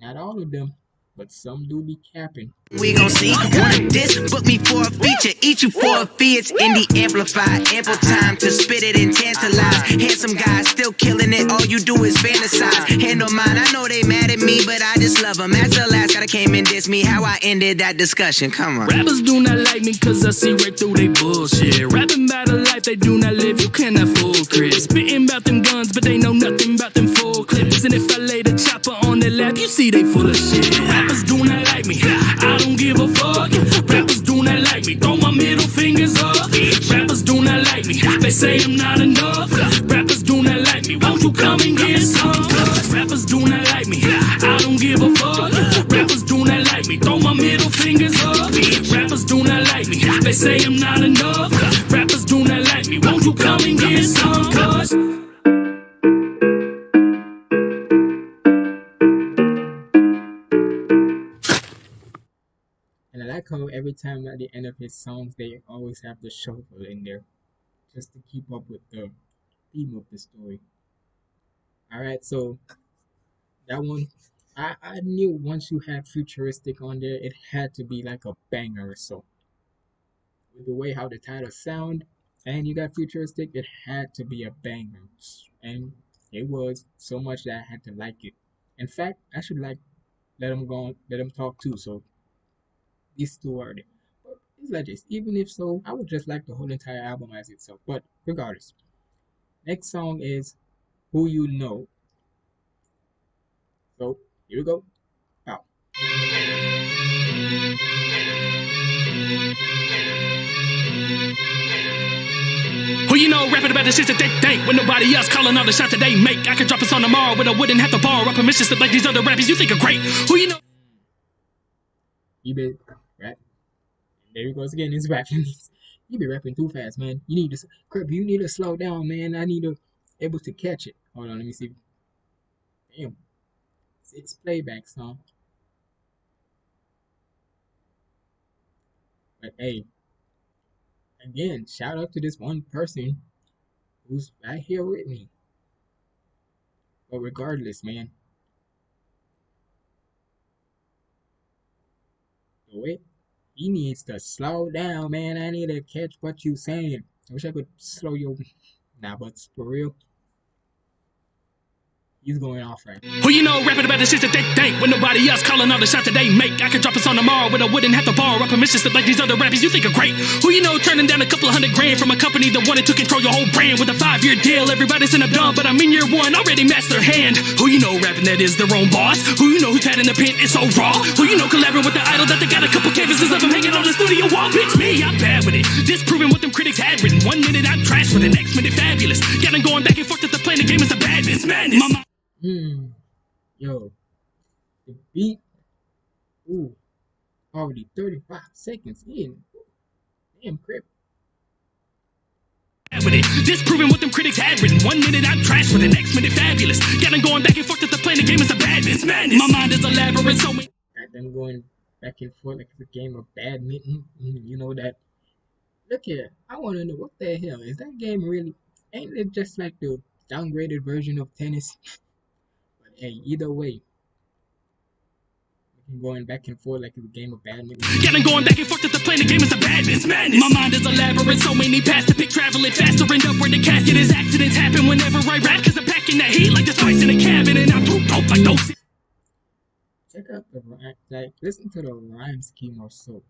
A: not all of them, but some do be capping.
G: We gon' see. Wanna diss, book me for a feature, eat you for a fee. It's indie amplified, ample time to spit it and tantalize. Handsome guys still killing it, all you do is fantasize. Handle mine, I know they mad at me, but I just love them. That's the last guy that came and diss me, how I ended that discussion. Come on.
B: Rappers do not like me cause I see right through they bullshit. Rapping about a life they do not live, you cannot fool Crypt. Spitting about them guns, but they know nothing about them full clips. And if I lay the chopper on their lap, you see they full of shit. Rappers do not like me, I don't give a fuck. Rappers do not like me, throw my middle fingers up. Rappers do not like me, they say I'm not enough. Rappers do not like me, won't you come and get some? Rappers do not like me, I don't give a fuck. Rappers do not like me, throw my middle fingers up. Rappers do not like me, they say I'm not enough. Rappers do not like me, won't you come and get some?
A: And I like how every time at the end of his songs they always have the shuffle in there, just to keep up with the theme of the story. Alright, so that one I knew once you had futuristic on there, it had to be like a banger or so. With the way how the title sound and you got futuristic, it had to be a banger. And it was so much that I had to like it. In fact, I should let them talk too, so these two are there. But it's like this. Even if so, I would just like the whole entire album as itself. But regardless, next song is Who You Know. So here we go. Out.
B: Who you know rapping about the shit that they think when nobody else calling all the shots that they make? I could drop a song tomorrow but I wouldn't have to borrow permissions to like these other rappers you think are great. Who you know?
A: You be rap. There he goes again. He's rapping. You be rapping too fast, man. You need to Crypt. You need to slow down, man. I need to able to catch it. Hold on, let me see. Damn, 6 playbacks, huh? But hey, again, shout out to this one person who's right here with me. But regardless, man, the way he needs to slow down, man. I need to catch what you saying. I wish I could slow your but for real. He's going off right now.
B: Who you know rapping about the shit that they think when nobody else calling all the shots that they make? I could drop a song tomorrow but I wouldn't have to borrow permissions to like these other rappers you think are great. Who you know turning down a couple $100,000 from a company that wanted to control your whole brand with a 5-year deal? Everybody's in a dumb, but I'm in year 1, already master hand. Who you know rapping that is their own boss? Who you know who's had in the pen is so raw? Who you know collaborating with the idol that they got a couple canvases of them hanging on the studio wall? Bitch me, I'm bad with it. Disproving what them critics had written. 1 minute I'm trash with the next minute fabulous. Got them going back and forth at the playing the game is a badness, madness.
A: Yo, the beat, ooh, already 35 seconds in. Damn, Crypt.
B: With it, disproving what them critics had written. 1 minute I'm trash with the next minute fabulous. Got them going back and forth at the playing the game is a badness, madness. My mind is a labyrinth, so many.
A: Got them going back and forth like it's a game of badminton. You know that. Look here, I want to know what the hell is that game really? Ain't it just like the downgraded version of tennis? Hey, either way, we can going back and forth like it's a game of badminton.
B: Got them going back and forth at the playing the game is a badness, madness. My mind is a labyrinth, so many paths to pick, traveling faster, end up where the casket is. Accidents happen whenever I rap, cause I'm packing that heat like the spice in a cabin, and I'm too dope like those.
A: up the rhyme, like listen to the rhyme scheme or so.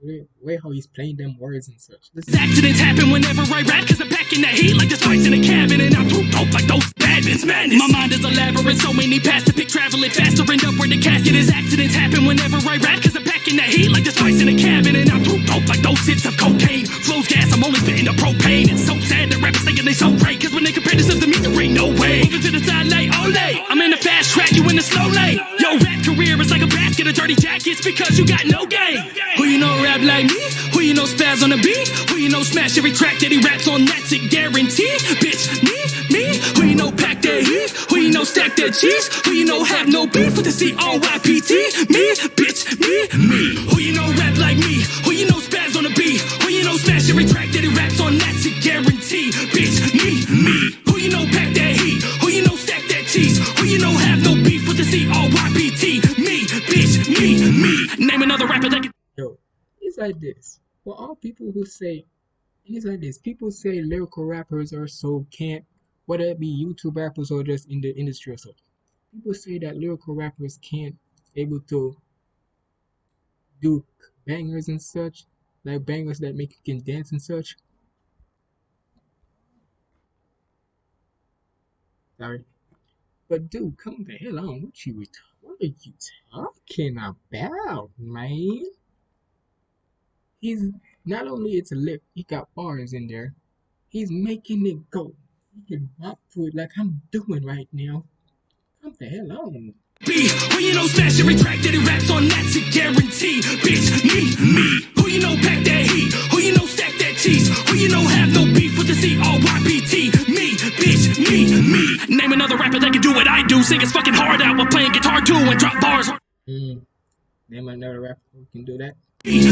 A: Way how he's playing them words and such.
B: Accidents happen whenever I rap, cause I'm packing that heat like the spice in a cabin, and I'm too dope like those badness madness. My mind is a labyrinth, so many paths to pick, traveling faster, end up where the casket is. Accidents happen whenever I rap, cause I'm packing that heat like the spice in a cabin, and I'm too dope like those hits of cocaine. Flows gas, I'm only spitting the propane. It's so sad that rappers thinking they so great, cause when they compare themselves to me, there ain't no way. Moving to the side like Olay, I'm in the fast track, you in the slow lane. Yo, rap career is like a basket of dirty jackets because you got no game. Who you know rap like me? Who you know spaz on the beat? Who you know smash every track that he raps on? That's a guarantee. Bitch, me. Who you know pack that heat? Who you know stack that cheese? Who you know have no beef with the COYPT? Me, bitch, me. Who you know rap like me? Who you know spaz on the beat? Who you know smash every track that he raps on? That's a guarantee. Bitch, me. Who you know pack that heat? Who you know stack that cheese? Who you know have no beef with the COYPT? Me, bitch, me. Name another rapper that can.
A: Yo, it's like this. For all people who say, it's like this. People say lyrical rappers are so can't, whether it be YouTube rappers or just in the industry or so. People say that lyrical rappers can't able to do bangers and such, like bangers that make you can dance and such. Sorry. But dude, come the hell on. What are you talking about, man? He's not only it's a lip, he got bars in there. He's making it go. He can rock to it like I'm doing right now. Come the hell on.
B: Who you know smash every track that he raps on? That's a guarantee. Bitch, me. Who you know pack that heat? Who you know stack that cheese? Who you know have no beef with the COYPT? Me, bitch, me. Name another rapper that can do what I do. Sing his fucking heart out while playing guitar too and drop bars.
A: Name another rapper who can do that.
B: Me.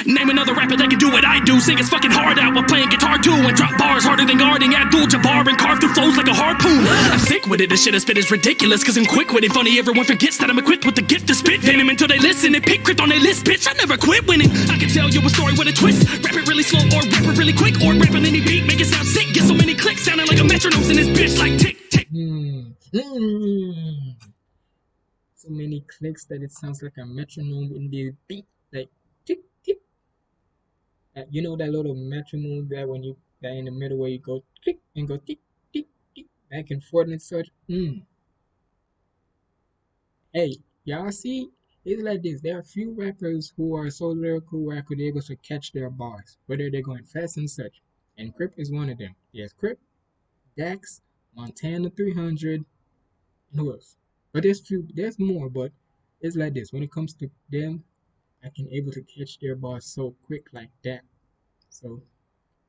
B: Name another rapper that can do what I do. Sing his fucking heart out while playing guitar too and drop bars harder than guarding Abdul-Jabbar and carve through flows like a harpoon. I'm sick with it, this shit I spit is ridiculous cause I'm quick with it. Funny, everyone forgets that I'm equipped with the gift to spit venom until they listen and pick Crypt on their list, bitch. I never quit winning. I can tell you a story with a twist. Rap it really slow or rap it really quick, or rap on any beat, make it sound sick. Get so many clicks, sounding like a metronome in this bitch like tick, tick.
A: So many clicks that it sounds like a metronome in the beat, like tick tick. You know that little metronome that when you that in the middle where you go tick and go tick tick tick back and forth and such. Hey, y'all see? It's like this. There are few rappers who are so lyrical where I could able to catch their bars, whether they're going fast and such. And Crypt is one of them. Yes, Crypt, Dax, Montana 300, and who else? But there's more, but it's like this. When it comes to them, I can able to catch their bars so quick like that. So,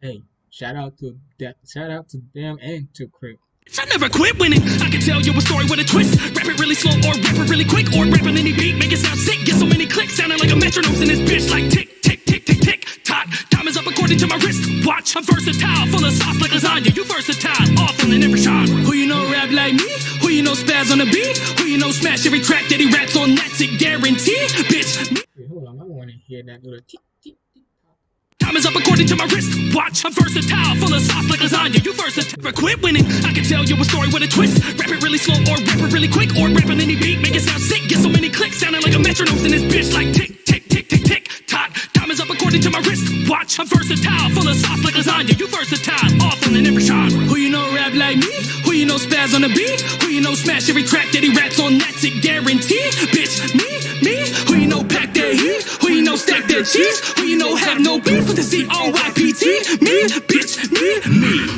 A: hey, shout out to them and to Crypt.
B: I never quit winning. I can tell you a story with a twist. Rap it really slow or rap it really quick, or rap on any beat, make it sound sick. Get so many clicks, sounding like a metronome in this bitch like tick, tick, tick, tick, tick, tock. Time is up according to my wrist. Watch, I'm versatile, full of sauce like lasagna. You versatile, awful in every genre. Who you know rap like me? Who you know spaz on the beat? Who you know smash every track that he raps on? That's a guarantee, bitch.
A: Wait, hold on, I want to hear that little tick, tick, tick.
B: Time is up according to my wrist. Watch, I'm versatile, full of sauce like lasagna. You versatile, never quit winning. I can tell you a story with a twist. Rap it really slow or rap it really quick, or rap on any beat, make it sound sick. Get so many clicks, sounding like a metronome in this bitch like tick, tick, tick, tick, tick, tock. Time is up according to my wrist. Watch, I'm versatile, full of sauce like lasagna. You versatile, awful in every genre. Who you know rap like me? Who you know spaz on the beat? Who you know smash every track that he raps on? That's a guarantee, bitch. Me. Who you know pack that heat? Who you know stack that cheese? Who you know have no beef with the COYPT? Me, bitch, me.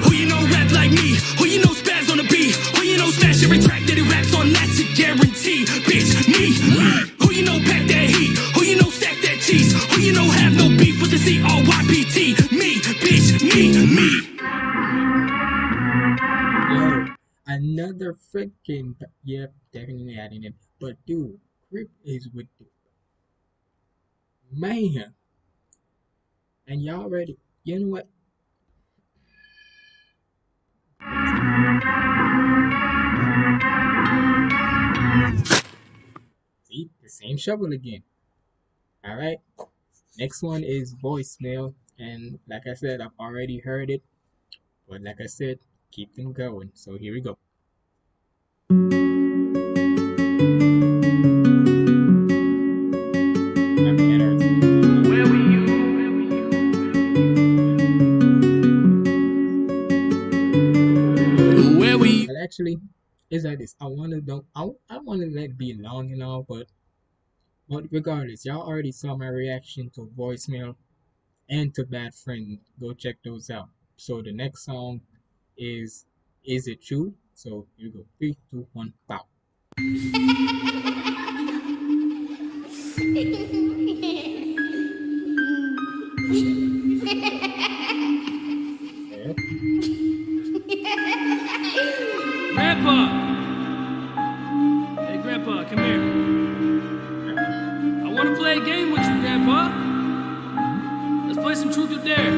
B: Who you know rap like me? Who you know spaz on the beat? Who you know smash every track that he raps on? That's a guarantee, bitch. Me. Who you know pack that heat? Who you know stack that cheese? Who you know have no beef with the COYPT? Me, bitch, me.
A: Yo, another freaking yep, definitely adding it. But dude, Crypt is with the man. And y'all ready? You know what? See, the same shovel again. Alright. Next one is voicemail. And like I said, I've already heard it. But like I said, keep them going. So here we go. actually, it's like this. I wanna don't I wanna let it be long and all, but regardless, y'all already saw my reaction to voicemail and to Bad Friend. Go check those out. So the next song is It True? So here we go. 3, 2, 1, pow. Yeah.
B: Grandpa! Hey, Grandpa, come here. I want to play a game with you, Grandpa. Let's play some Truth or Dare.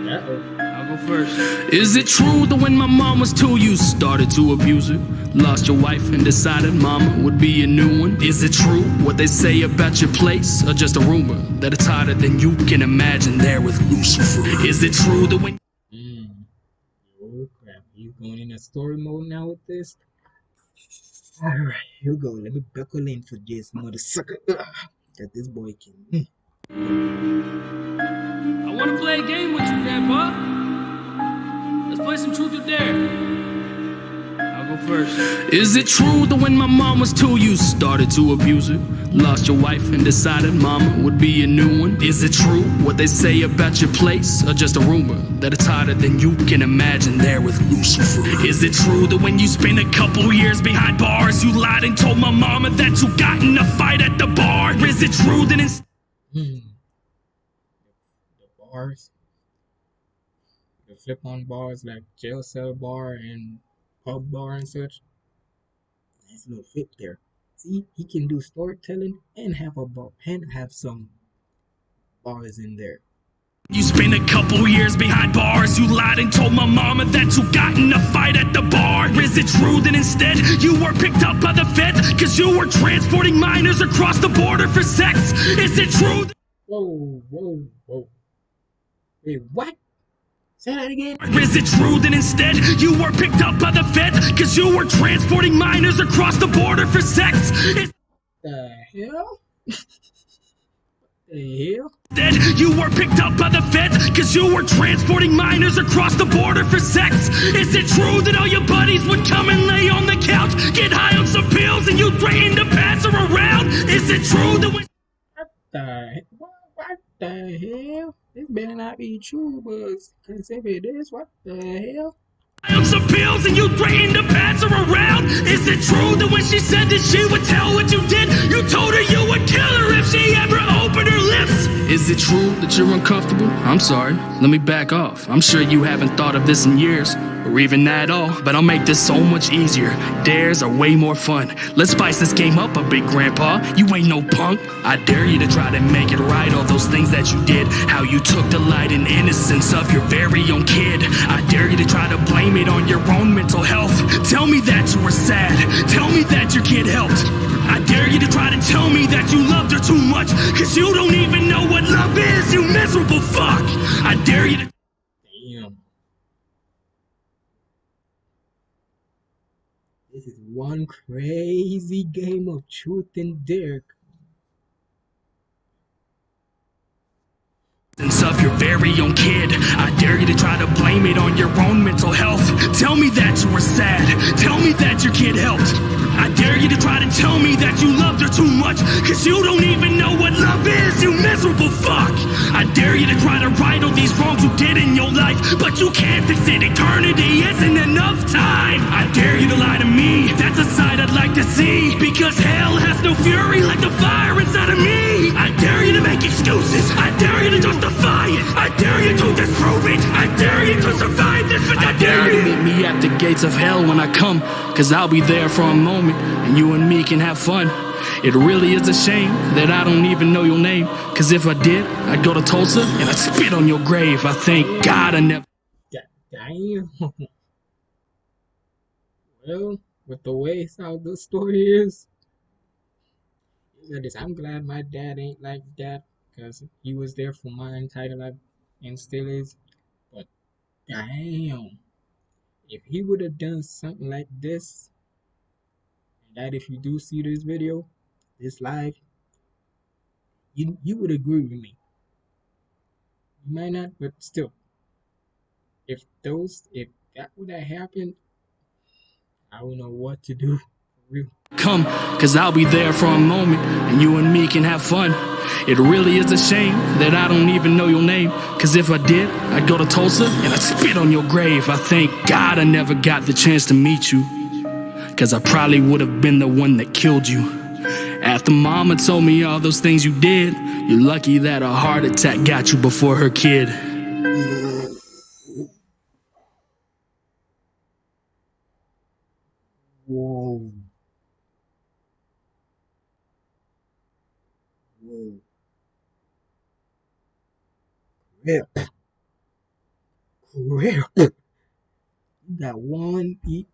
A: Uh-oh.
B: I'll go first. Is it true that when my mom was 2, you started to abuse her? Lost your wife and decided mama would be a new one? Is it true what they say about your place? Or just a rumor that it's hotter than you can imagine there with Lucifer? Is it true that when...
A: Oh crap. He's going in a story mode now with this. Alright, here we go. Let me buckle in for this mother sucker. That this boy can.
B: I want to play a game with you, Grandpa. Let's play some Truth or Dare. I'll go first. Is it true that when my mom was 2, you started to abuse her? Lost your wife and decided mama would be a new one? Is it true what they say about your place? Or just a rumor that it's hotter than you can imagine there with Lucifer? Is it true that when you spent a couple years behind bars, you lied and told my mama that you got in a fight at the bar? Is it true that
A: The bars. The flip on bars like jail cell bar and pub bar and such. Nice little fit there. See, he can do storytelling and have a bar and have some bars in there.
B: you spent a couple years behind bars? You lied and told my mama that you got in a fight at the bar. Is it true that instead you were picked up by the feds cause you were transporting minors across the border for sex? Is it true?
A: Whoa. Wait, what? Say that again?
B: Is it true that instead you were picked up by the feds cause you were transporting minors across the border for sex?
A: The hell? The hell?
B: Instead, you were picked up by the feds cause you were transporting minors across the border for sex. Is it true that all your buddies would come and lay on the couch, get high on some pills, and you threatened to pass her around? Is it true that when...
A: What the hell? This better not be true, because if it is, what the hell?
B: on some pills and you threatened to pass her around? Is it true that when she said that she would tell what you did, you told her you would kill her if she ever opened her lips? Is it true that you're uncomfortable? I'm sorry, let me back off. I'm sure you haven't thought of this in years, or even at all, but I'll make this so much easier. Dares are way more fun. Let's spice this game up a bit, Grandpa. You ain't no punk. I dare you to try to make it right. All those things that you did, how you took delight in innocence of your very own kid. I dare you to try to blame it on your own mental health. Tell me that you were sad. Tell me that your kid helped. I dare you to try to tell me that you loved her too much, cause you don't even know what love is, you miserable fuck. I dare you to...
A: Damn. This is one crazy game of truth and dare.
B: Of your very own kid. I dare you to try to blame it on your own mental health. Tell me that you were sad. Tell me that your kid helped. I dare you to try to tell me that you loved her too much, cause you don't even know what love is, you miserable fuck. I dare you to try to right all these wrongs you did in your life, but you can't fix it. Eternity isn't enough time. I dare you to lie to me. That's a sight I'd like to see, because hell has no fury like the fire inside of me. I dare you to make excuses. I dare you to justify it. I dare you to disprove it. I dare you to survive this, but I dare you to meet me at the gates of hell when I come, cause I'll be there for a moment and you and me can have fun. It really is a shame that I don't even know your name, cause if I did, I'd go to Tulsa and I'd spit on your grave. I thank God I never...
A: Damn. Well, with the way how the story is, I'm glad my dad ain't like that, because he was there for my entire life and still is. But damn, if he would have done something like this, that if you do see this video, this live, you would agree with me. You might not, but still, if that would have happened, I don't know what to do. For real.
B: Come, cause I'll be there for a moment, and you and me can have fun. It really is a shame that I don't even know your name, cause if I did, I'd go to Tulsa and I'd spit on your grave. I thank God I never got the chance to meet you, cause I probably would have been the one that killed you. After mama told me all those things you did, you're lucky that a heart attack got you before her kid.
A: Whoa. Whoa. Crypt. Crypt. You got one eat.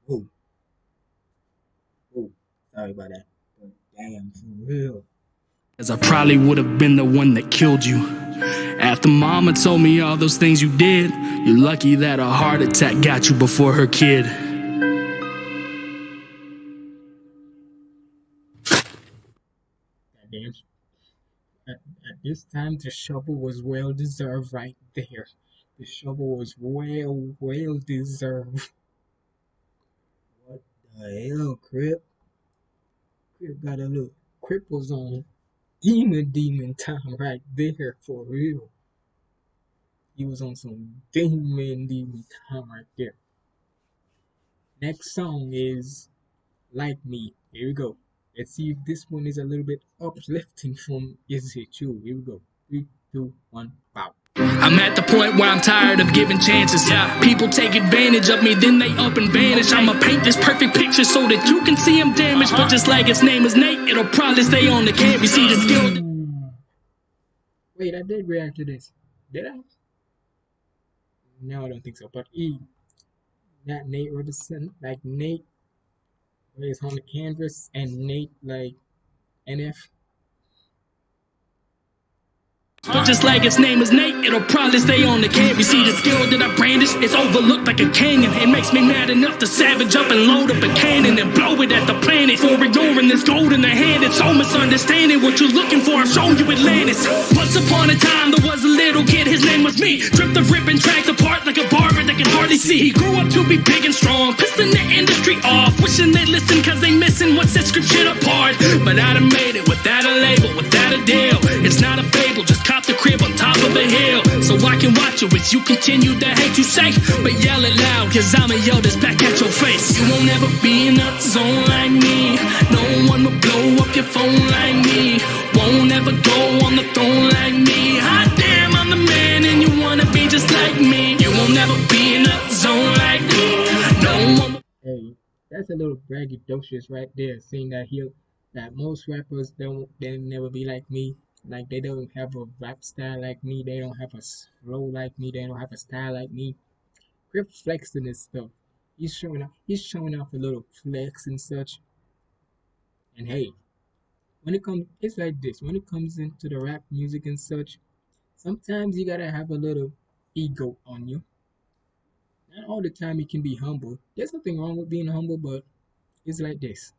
A: Whoa. Whoa. Sorry about that. But damn, for real.
B: Cause I probably would have been the one that killed you. After mama told me all those things you did, you're lucky that a heart attack got you before her kid.
A: Goddamn. At this time, the shovel was well deserved right there. The shovel was well deserved. What the hell, Crypt? Crypt got a look. Crypt was on demon time right there, for real. He was on some demon time right there. Next song is Like Me. Here we go. Let's see if this one is a little bit uplifting from Is It You? Here we go. 3, 2, 1, pow.
B: I'm at the point where I'm tired of giving chances. People take advantage of me, then they up and vanish. I'ma paint this perfect picture so that you can see I'm damaged. But just like its name is Nate, it'll probably stay on the canvas. See the skill.
A: Wait, I did react to this. Did I? No, I don't think so. But not Nate Robertson, like Nate is on the canvas, and Nate like NF.
B: But just like its name is Nate, it'll probably stay on the canvas. See the skill that I brandish, it's overlooked like a canyon. It makes me mad enough to savage up and load up a cannon and blow it at the planet. For ignoring this gold in the hand, it's so misunderstanding what you're looking for. I've shown you Atlantis. Once upon a time, there was a little kid, his name was me. Dripped the ripping tracks apart like a barber that can hardly see. He grew up to be big and strong, pissing the industry off. Wishing they'd listen cause they missing what sets script shit apart. But I done made it without a label, without a deal. It's not a fable, just cop the crib on top of a hill, so I can watch you as you continue to hate you say, but yell it loud, cause I'ma yell this back at your face. You won't ever be in a zone like me. No one will blow up your phone like me. Won't ever go on the throne like me. Hot damn, I'm the man and you wanna be just like me. You won't ever be in a zone like me. No one will.
A: Hey, that's a little braggadocious right there, saying that most rappers they'll never be like me. Like they don't have a rap style like me, they don't have a flow like me, they don't have a style like me. Crypt flexing this stuff. He's showing off a little flex and such. And hey, it's like this. When it comes into the rap music and such, sometimes you gotta have a little ego on you. Not all the time you can be humble. There's nothing wrong with being humble, but it's like this.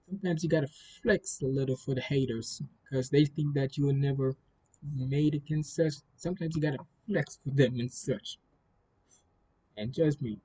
A: Sometimes you gotta flex a little for the haters, because they think that you will never made it and such. Sometimes you gotta flex for them and such. And trust me,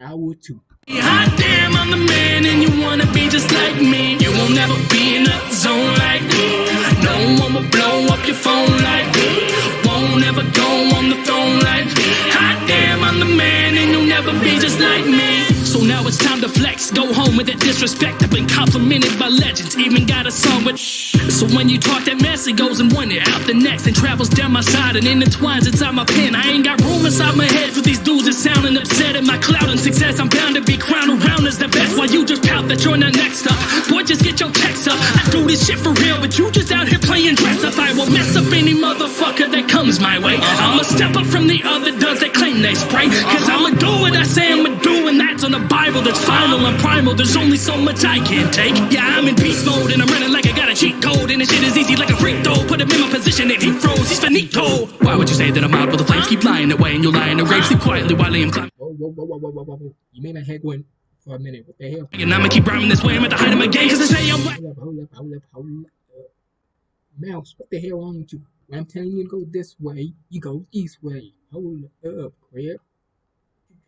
A: I would too.
B: Hot damn, I'm the man and you wanna be just like me. You won't never be in a zone like me. No one will blow up your phone like me. Won't ever go on the throne like me. Hot damn, I'm the man and you'll never be just like me. So now it's time to flex, go home with that disrespect. I've been complimented by legends, even got a song with. So when you talk that mess, it goes in one ear, out the next, and travels down my side and intertwines inside my pen. I ain't got room inside my head for these dudes that sounding upset at my clout and success. I'm bound to be crowned around as the best, while you just pout that you're not next up. Boy, just get your checks up. I do this shit for real, but you just out here playing dress up. I will mess up any motherfucker that comes my way. I'ma step up from the other dudes that claim they spray, cause I'ma do what I say I'ma do, and that's on the Bible that's final and primal. There's only so much I can take. Yeah, I'm in beast mode and I'm running like I got a cheat code, and this shit is easy like a free throw. Put him in my position and he froze. He's finito. Why would you say that I'm out with the flames? Keep lying away and you'll lie in the grave. Sleep quietly while I am climbing.
A: Whoa. You made my head go in for a minute. What the hell?
B: And I'ma keep rhyming this way. I'm at the height of my game, cause they say I'm whack.
A: Hold up. Mouse, what the hell wrong with you? When I'm telling you to go this way, you go this way. Hold up, Crypt.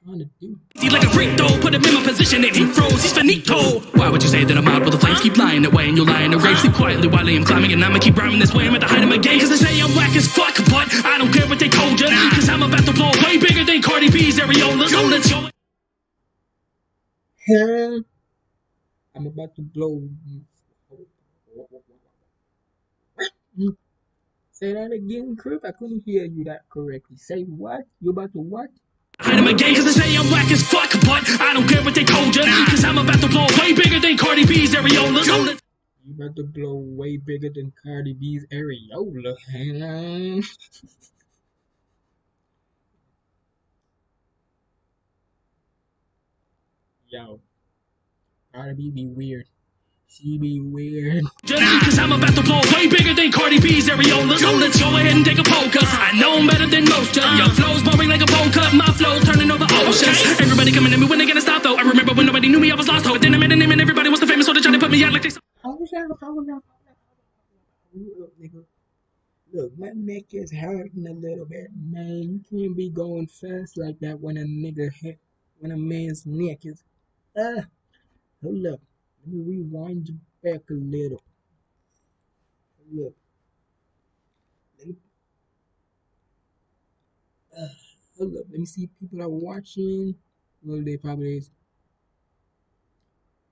A: trying to do?
B: He's like a freak though, put him in my position and he froze, he's finito. Why would you say that I'm out with the flames? Keep lying away and you're lying to grave. Sleep quietly while I am climbing and I'ma keep rhyming this way. I'm at the height of my game. Cause they say I'm whack as fuck, but I don't care what they told ya. Cause I'm about to blow way bigger than Cardi B's areolas. So let's go.
A: Hell, I'm about to blow. Say that again, Crypt. I couldn't hear you that correctly. Say what? You about to what?
B: Height of my game, cause they say I'm whack as fuck, but I don't care what they told ya. Cause I'm about to blow way bigger than Cardi B's areolas. So let's
A: You about to blow way bigger than Cardi B's areola. Yo, Cardi B be weird. She be weird.
B: Cause I'm about to blow way bigger than Cardi B's areolas. So let's go ahead and take a poll, cause I know I'm better than most ya. Your flow's boring like a bowl cut, my flow's turning over oceans. Everybody coming at me when they gonna stop though. I remember when nobody knew me, I was lost though. But then I made a name and everybody was the famous, so they tried to put me out like they saw.
A: Hold up, nigga. Look, my neck is hurting a little bit, man. You can't be going fast like that when a when a man's neck is. Hold up. Let me rewind you back a little. Hold up. Hold up. Let me see if people are watching. Well, they probably is.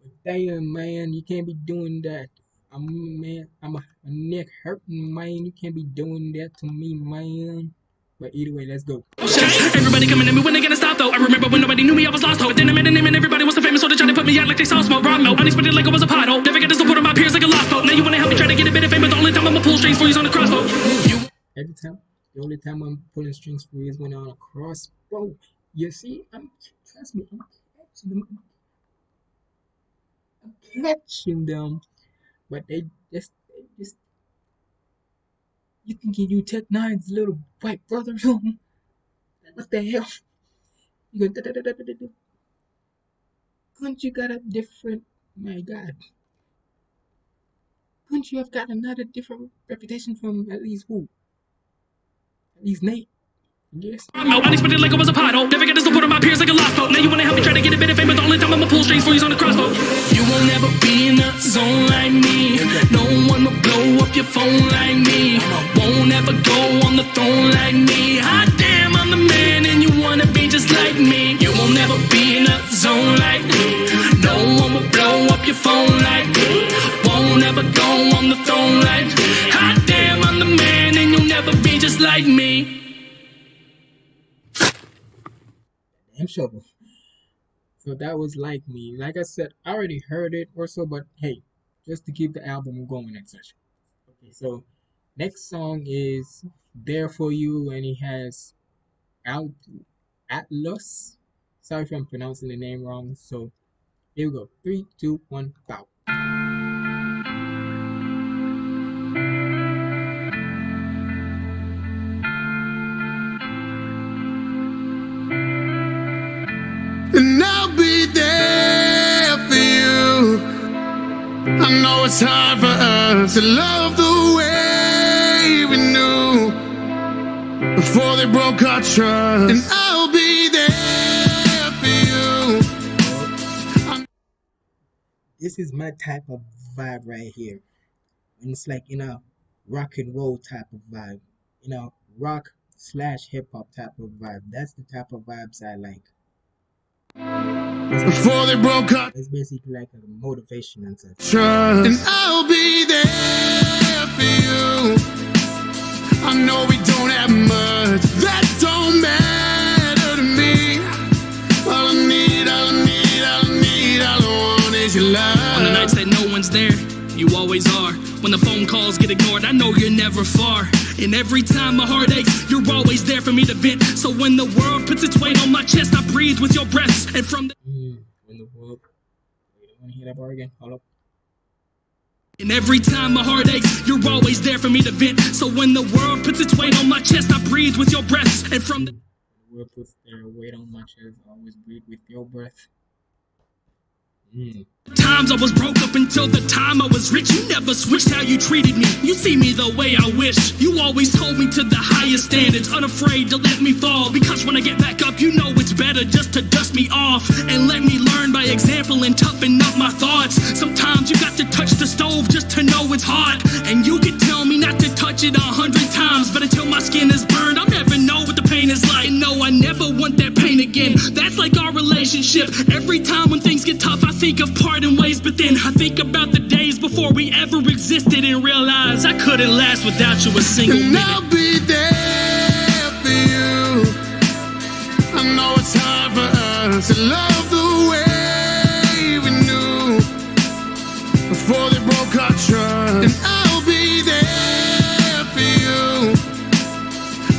A: But damn, man, you can't be doing that. I'm a neck hurting, man. You can't be doing that to me, man. But either way, let's go.
B: Everybody coming at me when they gonna stop though. I remember when nobody knew me, I was lost though. But then I made a name and everybody was the famous, so they tried to put me out like they saw smoke. Wrong no, unexpected like I was a pothole. Never get the support of my peers like a lost boat. Now you wanna help me try to get a bit of fame, but the only time I'ma pull strings for you's on the crossbow.
A: Every time, the only time I'm pulling strings for you is when I'm on a crossbow. You see, trust me, I'm catching them, but they just, you thinking you Tech Nine's little white brother? What the hell? You go, couldn't you got a different? My God, couldn't you have got another different reputation from at least who? At least Nate. Yes.
B: No, unexpected like I was a pothole. Never get the support of my peers like a lost boat. Now you wanna help me try to get a bit of fame, but the only time I'ma pull strings for you's on the crossbow. You won't ever be in a zone like me. No one will blow up your phone like me. Won't ever go on the throne like me. Hot damn, I'm the man and you wanna be just like me. You won't ever be in a zone like me. No one will blow up your phone like me. Won't ever go on the throne like me. Hot damn, I'm the man and you'll never be just like me.
A: Damn shovel. So that was Like Me. Like I said, I already heard it or so, but hey, just to keep the album going next session. Okay, so next song is There For You, and he has Atlas. Sorry if I'm pronouncing the name wrong. So here we go. 3, 2, 1, bow.
E: And I'll be there for you. I know it's hard for us to love the way we knew before they broke our trust. And I'll be there for you.
A: This is my type of vibe right here. And it's like, rock and roll type of vibe. Rock/hip hop type of vibe. That's the type of vibes I like.
E: Before they broke up,
A: it's basically like a motivation and such.
E: Trust. And I'll be there for you. I know we don't have much, that don't matter to me. All I want is your love.
B: On the nights that no one's there, you always are. When the phone calls get ignored, I know you're never far. And every time my heart aches, you're always there for me to vent. So when the world puts its weight on my chest, I breathe with your breaths. And from the
A: when the world, wait, I want to hear that bar again. Hold up.
B: And every time my heart aches, you're always there for me to vent. So when the world puts its weight on my chest, I breathe with your breaths. And from the
A: world puts their weight on my chest, I always breathe with your breath. Mm.
B: Times I was broke up until the time I was rich. You never switched how you treated me. You see me the way I wish. You always hold me to the highest standards, unafraid to let me fall. Because when I get back up, you know it's better just to dust me off and let me learn by example and toughen up my thoughts. Sometimes you got to touch the stove just to know it's hot. And you can tell me not to touch it 100 times, but until my skin is burned, I'll never know what the pain is like. No, I never want that pain again. That's like our relationship. Every time when things get tough, I think of parting ways, but then I think about the days before we ever existed and realize I couldn't last without you a single
F: And
B: minute.
F: I'll be there for you. I know it's hard for us to love the way we knew before they broke our trust. And I'll be there for you.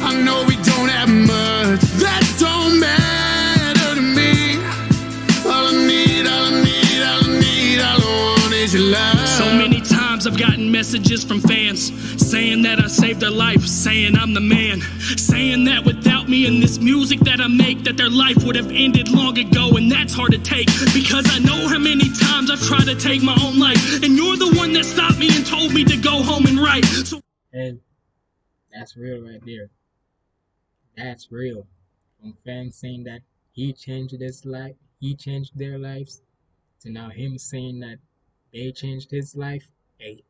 F: I know we don't have much, that don't matter to me. All I need, all I need, all I need, all I want is your love.
B: So many times I've gotten messages from fans saying that I saved their life, saying I'm the man, saying that without me and this music that I make, that their life would have ended long ago. And that's hard to take because I know how many times I've tried to take my own life, and you're the one that stopped me and told me to go home and write. So
A: And that's real right there. That's real. From fans saying that he changed his life, he changed their lives, to now him saying that they changed his life. Hey,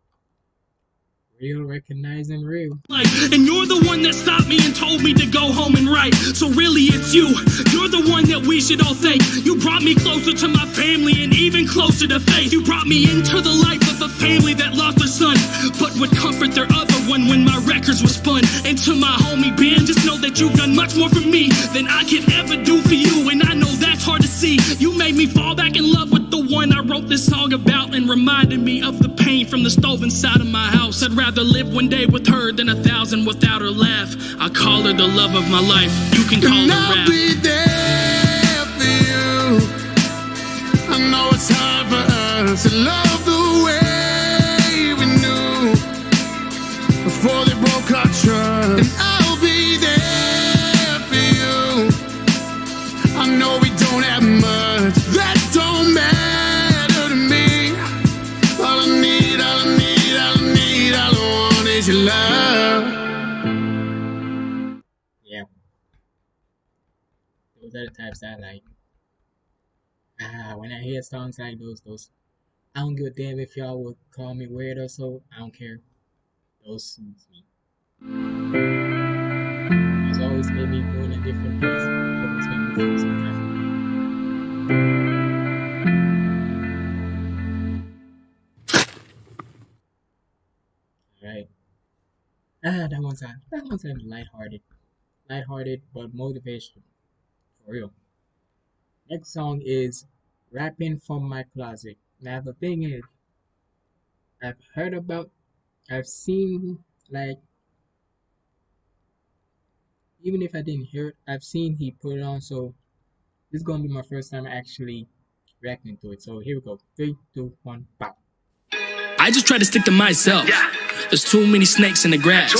A: real recognizing real.
B: and you're the one that stopped me and told me to go home and write. So really it's you. You're the one that we should all thank. You brought me closer to my family and even closer to faith. You brought me into the life of a family that lost their son, but would comfort their other one when my records were spun. And to my homie Ben, just know that you've done much more for me than I could ever do for you. And I know that's hard to see. You made me fall back in love with the one I wrote this song about, and reminded me of the pain from the stove inside of my house. I'd rather live one day with her than 1,000 without her laugh. I call her the love of my life. You can call
F: And
B: her
F: I'll
B: rap.
F: be there for you. I know it's hard for us to love the way we knew before they broke our trust. And I'll be there for you. I know we don't have much, that don't matter to me. All I need, all I need, all I need, all I want is your love.
A: Yeah. Those are the types I like. When I hear songs like those, I don't give a damn if y'all would call me weird or so. I don't care. Those suits me. It's always made me go in a different place. Always made me feel some kind of way. Alright. That one's lighthearted, but motivation. For real. Next song is Rapping from My Closet. Now the thing is, I've heard about, I've seen, like, even if I didn't hear it, I've seen he put it on, so this is gonna be my first time actually reacting to it. So here we go. 3, 2, 1, pop.
B: I just try to stick to myself. There's too many snakes in the grass.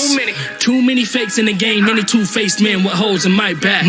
B: Too many fakes in the game. Many two-faced men with holes in my back.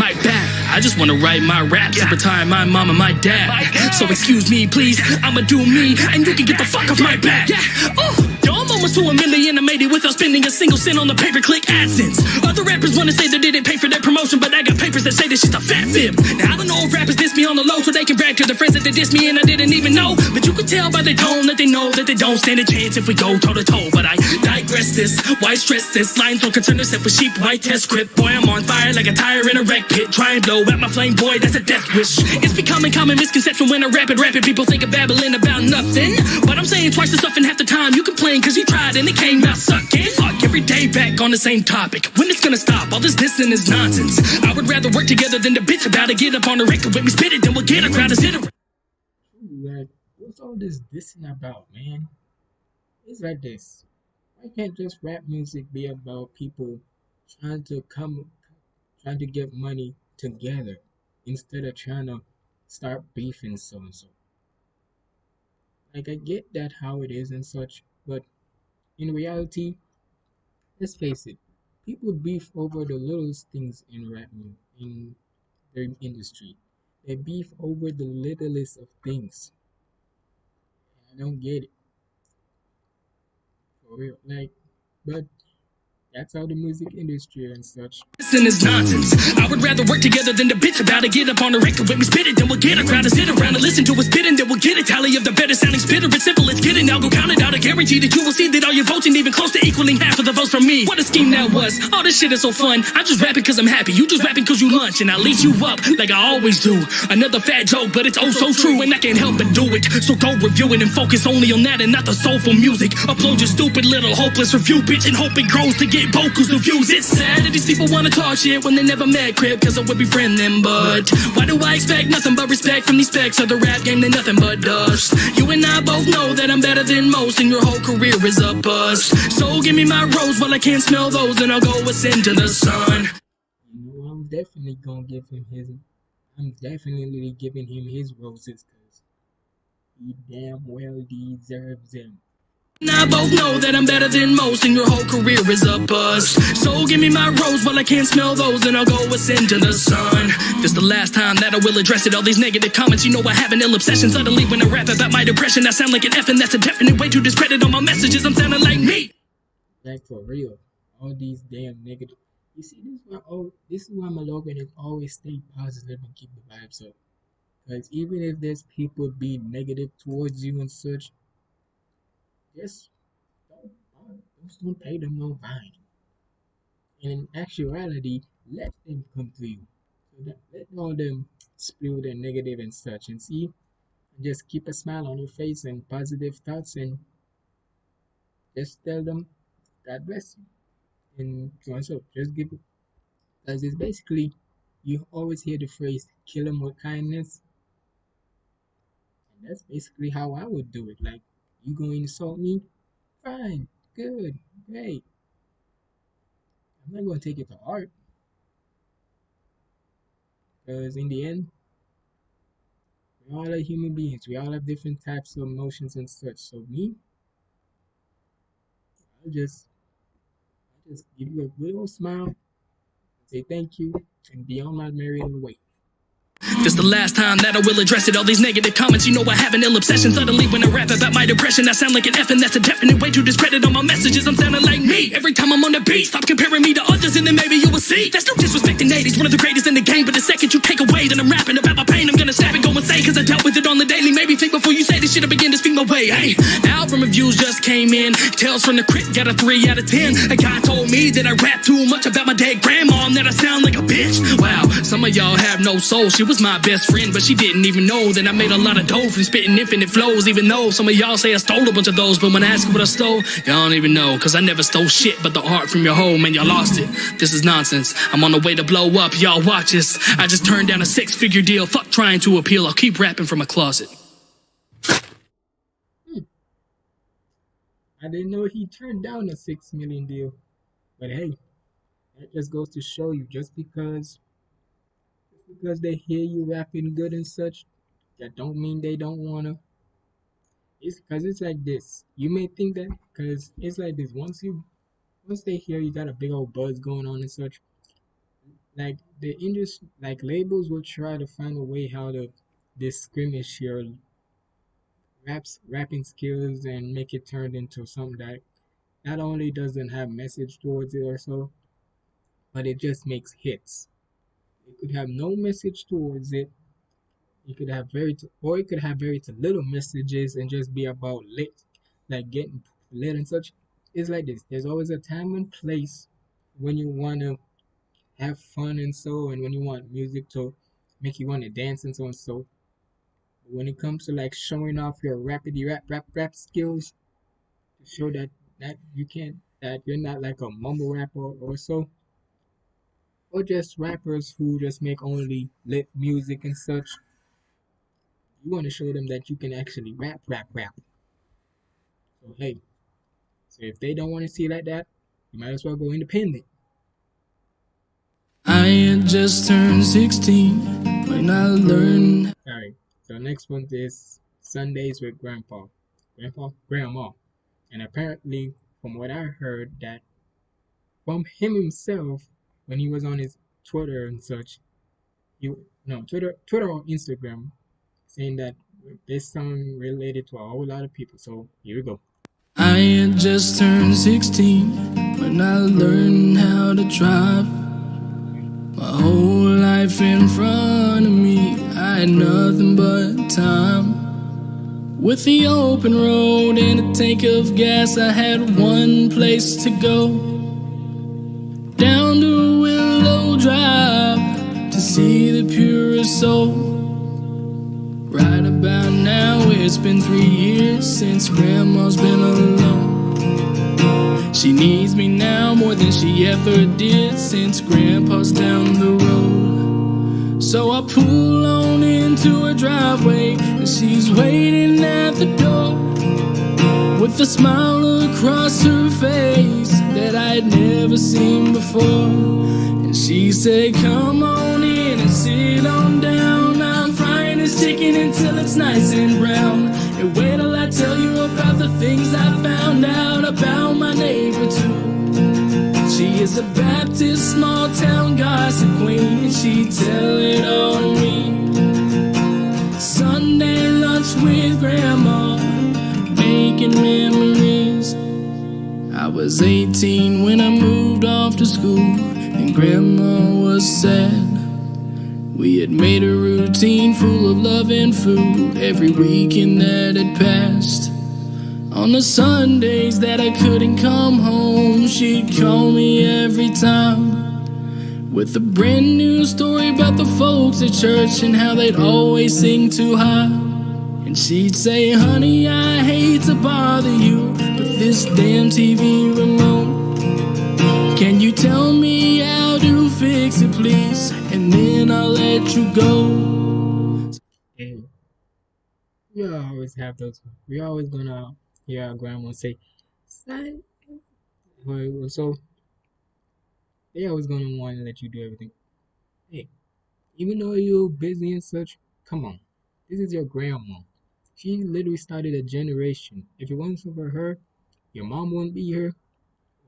B: I just wanna write my raps and retire my mom and my dad. So excuse me, please. I'ma do me, and you can get the fuck off my back. Yo, I'm almost to 1 million. I made it without spending a single cent on the pay-per-click AdSense. Other rappers wanna say they didn't pay for their promotion, but I got papers that say this shit's a fat fib. Now I don't know if rappers diss me on the low so they can brag to their friends that they diss me and I didn't even know. But you can tell by their tone that they know that they don't stand a chance if we go toe to toe. But I digress this, why stress this? Lines don't concern yourself with sheep, white test Crypt. Boy, I'm on fire like a tire in a wreck pit. Try and blow out my flame, boy, that's a death wish. It's becoming common misconception when I rap it. People think of babbling about nothing. But I'm saying twice the stuff in half the time. You complain cause you tried and it came out sucking. Fuck, every day back on the same topic. When it's gonna stop? All this dissing is nonsense. I would rather work together than to bitch about it. Get up on the record with me, spit it, then we'll get a crowd to sit around.
A: Like, what's all this dissing about, man? It's like this. Why can't just rap music be about people trying to get money together instead of trying to start beefing so and so? Like, I get that how it is and such, but in reality, let's face it, people beef over the littlest things in in their industry. They beef over the littlest of things. I don't get it for real. Like, but that's how the music industry and such.
B: Listen is nonsense. I would rather work together than to bitch about it. Get up on the record with me, spit it, then we'll get a crowd to sit around and listen to us spitting, then we'll get a tally of the better sounding spitter. It's simple, it's getting. Now go count it out. I guarantee that you will see that all your votes ain't even close to equaling half of the votes from me. What a scheme that was. All this shit is so fun. I just rapping cause I'm happy. You just rapping cause you lunch, and I leave you up like I always do. Another fat joke, but it's oh so true, and I can't help but do it. So go review it and focus only on that and not the soulful music. Upload your stupid little hopeless review, bitch, and hope it grows to get vocals to views. It's sad that these people wanna talk shit when they never met Crypt, cause I would befriend them. But why do I expect nothing but respect from these specs of the rap game? They nothing but dust. You and I both know that I'm better than most, and your whole career is a bust. So give me my rose while I can't smell those, and I'll go ascend to the sun.
A: You know, I'm definitely gonna give him his. I'm definitely giving him his roses because he damn well deserves them.
B: And I both know that I'm better than most, and your whole career is a bust. So give me my rose while I can't smell those, and I'll go ascend to the sun. This the last time that I will address it. All these negative comments, you know I have an ill obsession. Suddenly when I rap about my depression, I sound like an F, and that's a definite way to discredit all my messages. I'm sounding like me.
A: Like for real, all these damn negative. You see, this is why my slogan is always stay positive and keep the vibes up. Because even if there's people being negative towards you and such, just don't pay them no mind. And in actuality, let them come to you. So that, let all them spew their negative and such, and see, just keep a smile on your face and positive thoughts, and just tell them God bless you. And so and so, just give it, because it's basically, you always hear the phrase "kill them with kindness," and that's basically how I would do it. Like, you gonna insult me? Fine, good, great. I'm not gonna take it to heart, because in the end, we all are human beings. We all have different types of emotions and such. So me, I'll just give you a good old smile, say thank you, and be on my merry little way.
B: This the last time that I will address it. All these negative comments, you know I have an ill obsession. Suddenly when I rap about my depression, I sound like an F, and that's a definite way to discredit all my messages. I'm sounding like me every time I'm on the beat. Stop comparing me to others, and then maybe you will see. That's no disrespect in 80s, one of the greatest in the game. But the second you take away that I'm rapping about my pain, I'm gonna snap and go insane, cause I dealt with it on the daily. Maybe think before you say this shit, I begin to speak my way. Hey, album reviews just came in. Tales from the Crypt got a 3 out of 10. A guy told me that I rap too much about my dead grandma, and that I sound like a bitch. Wow, some of y'all have no soul. She was my best friend, but she didn't even know that I made a lot of dough from spitting infinite flows. Even though some of y'all say I stole a bunch of those, but when I ask what I stole, y'all don't even know, cause I never stole shit but the art from your home, and y'all lost it. This is nonsense. I'm on the way to blow up, y'all watch this. I just turned down a 6-figure deal. Fuck trying to appeal, I'll keep rapping from a closet.
A: I didn't know he turned down a 6 million deal, but hey, that just goes to show you, just because they hear you rapping good and such, that don't mean they don't wanna. It's because it's like this. You may think that because it's like this. Once they hear you got a big old buzz going on and such, like the industry, like labels will try to find a way how to discriminate your rapping skills and make it turned into something that not only doesn't have message towards it or so, but it just makes hits. It could have no message towards it. It could have or it could have very little messages and just be about lit, like getting lit and such. It's like this. There's always a time and place when you wanna have fun and so, and when you want music to make you want to dance and so and so. But when it comes to like showing off your rapidy rap skills, to show that you can't, that you're not like a mumble rapper or so, or just rappers who just make only lit music and such. You want to show them that you can actually rap. So hey, so if they don't want to see it like that, you might as well go independent.
B: I had just turned 16 when I learned.
A: Alright, so next one is Sundays with Grandma. And apparently, from what I heard, that from him himself, when he was on his Twitter and such, Twitter or Instagram, saying that This song related to a whole lot of people. So here we go.
B: I had just turned 16 when I learned how to drive. My whole life in front of me, I had nothing but time. With the open road and a tank of gas, I had one place to go. Down to Willow Drive to see the purest soul. Right about now, it's been 3 years since Grandma's been alone. She needs me now more than she ever did since Grandpa's down the road. So I pull on into her driveway and she's waiting at the door with a smile across her face that I'd never seen before. And she said, come on in and sit on down. I'm frying this chicken until it's nice and brown. And wait till I tell you about the things I found out about my neighbor too. She is a Baptist small town gossip queen, and she'd tell it all to me. Sunday lunch with Grandma, making memories. I was 18 when I moved off to school, and Grandma was sad. We had made a routine full of love and food every weekend that had passed. On the Sundays that I couldn't come home, she'd call me every time with a brand new story about the folks at church and how they'd always sing too high. And she'd say, honey, I hate to bother you, but this damn TV remote, can you tell me how to fix it, please? And then I'll let you go.
A: Hey, we always have those. We always gonna hear our grandma say, son. So they always gonna want to let you do everything. Hey, even though you're busy and such, come on. This is your grandma. She literally started a generation. If it wasn't for her, your mom wouldn't be here,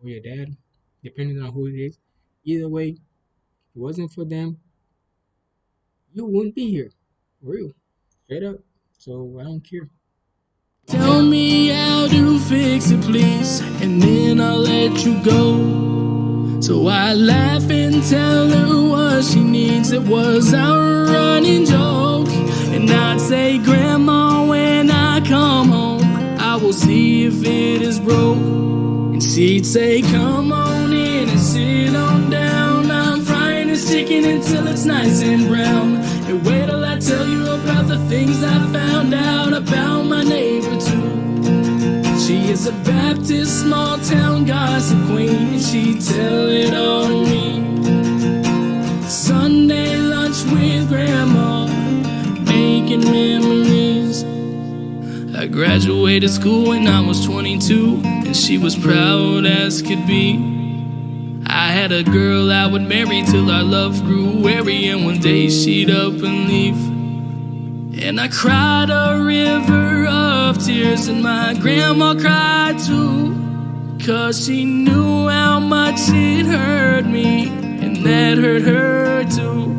A: or your dad, depending on who it is. Either way, if it wasn't for them, you wouldn't be here. For real. Straight up. So I don't care.
B: Tell me how to fix it, please, and then I'll let you go. So I laugh and tell her what she needs. It was our running joke. And I'd say, Grandma, when I come home, I will see if it is broke. And she'd say, come on in and sit on down. I'm frying this chicken until it's nice and brown. And wait till I tell you about the things I found out about my neighbor too. She is a Baptist small town gossip queen, and she'd tell it all to me. Sunday lunch with Grandma, making memories. I graduated school when I was 22, and she was proud as could be. I had a girl I would marry till our love grew weary, and one day she'd up and leave. And I cried a river of tears, and my grandma cried too, 'cause she knew how much it hurt me, and that hurt her too.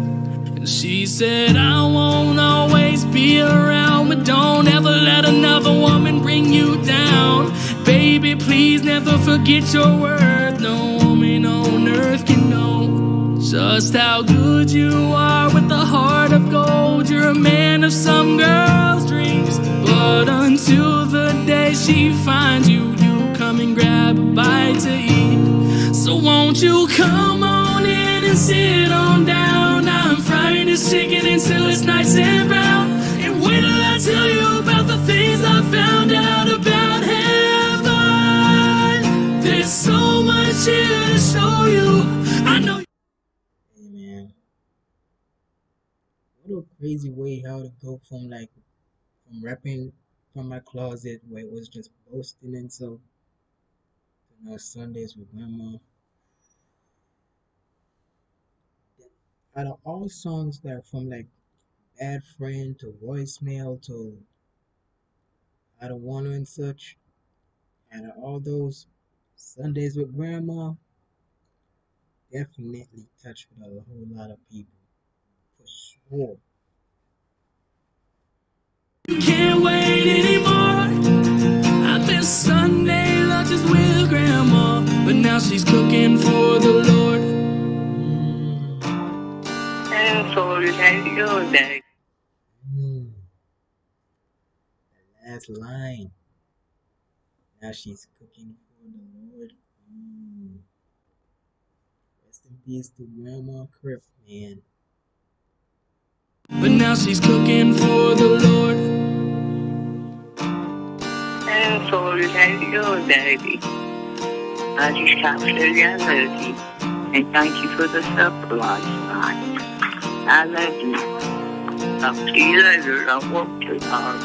B: And she said, I won't always be around, but don't ever let another woman bring you down. Baby, please never forget your worth. No woman on earth can know just how good you are with a heart of gold. You're a man of some girl's dreams, but until the day she finds you, you come and grab a bite to eat. So won't you come on in and sit on down? I'm frying this chicken until it's nice and brown. And wait till I tell you about the things I found out about heaven. There's so much here to show you. I know.
A: Hey man, what a crazy way how to go from rapping from my closet where it was just boasting and so to now Sundays with grandma. Out of all songs that are from like Bad Friend to Voicemail to I Don't Wanna and such, out of all those, Sundays with Grandma definitely touched with a whole lot of people. For sure.
B: You can't cooking for the Lord.
A: And for the last line. Now she's cooking for the Lord. Rest in peace to Grandma Crypt, man.
B: But now she's cooking for the Lord.
A: And for the baby. I just captured your movie. And thank you for the surprise tonight. I love you. I'll see you later. I work too hard.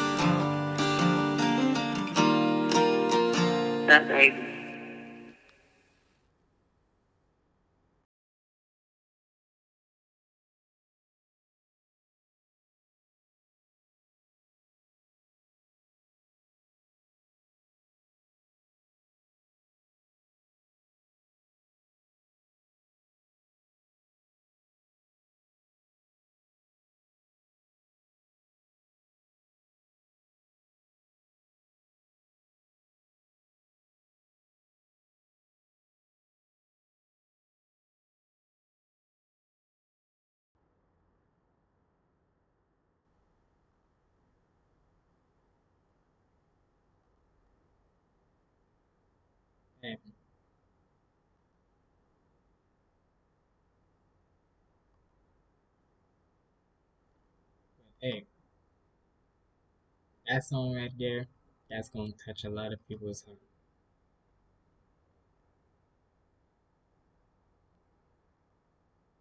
A: That baby. Hey, hey, that song right there, that's gonna touch a lot of people's heart.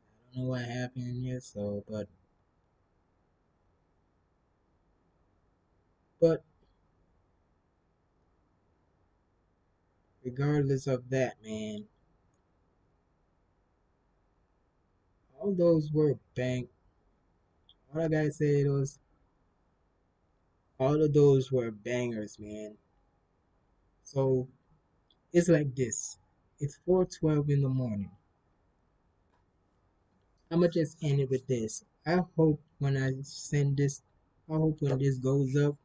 A: I don't know what happened yet, so but regardless of that, man, all those were bang. All I gotta say was all of those were bangers, man. So it's like this. It's 4:12 in the morning. I'ma just end it with this. I hope when I send this, I hope when this goes up,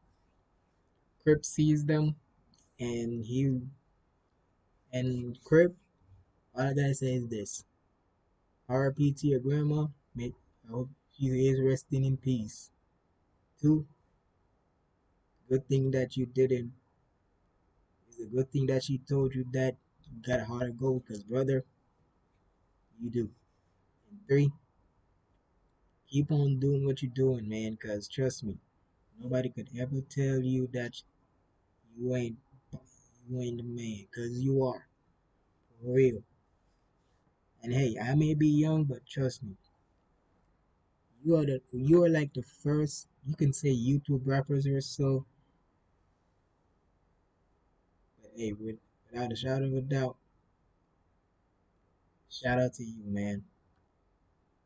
A: Crip sees them and Crip. All I gotta say is this: RIP to your grandma. I hope she is resting in peace. Two, good thing that you didn't. It's a good thing that she told you that you got a heart of gold, cause brother, you do. And three, keep on doing what you're doing, man, cause trust me, nobody could ever tell you that you ain't you ain't the man, cause you are for real. And hey, I may be young, but trust me, you are like the first, you can say YouTube rappers or so, but hey, without a shadow of a doubt, shout out to you, man.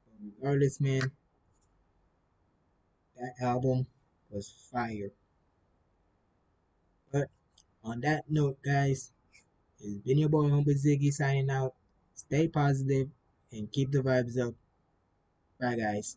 A: But regardless, man, that album was fire. But on that note, guys, it's been your boy Humble Ziggy signing out. Stay positive and keep the vibes up. Bye, guys.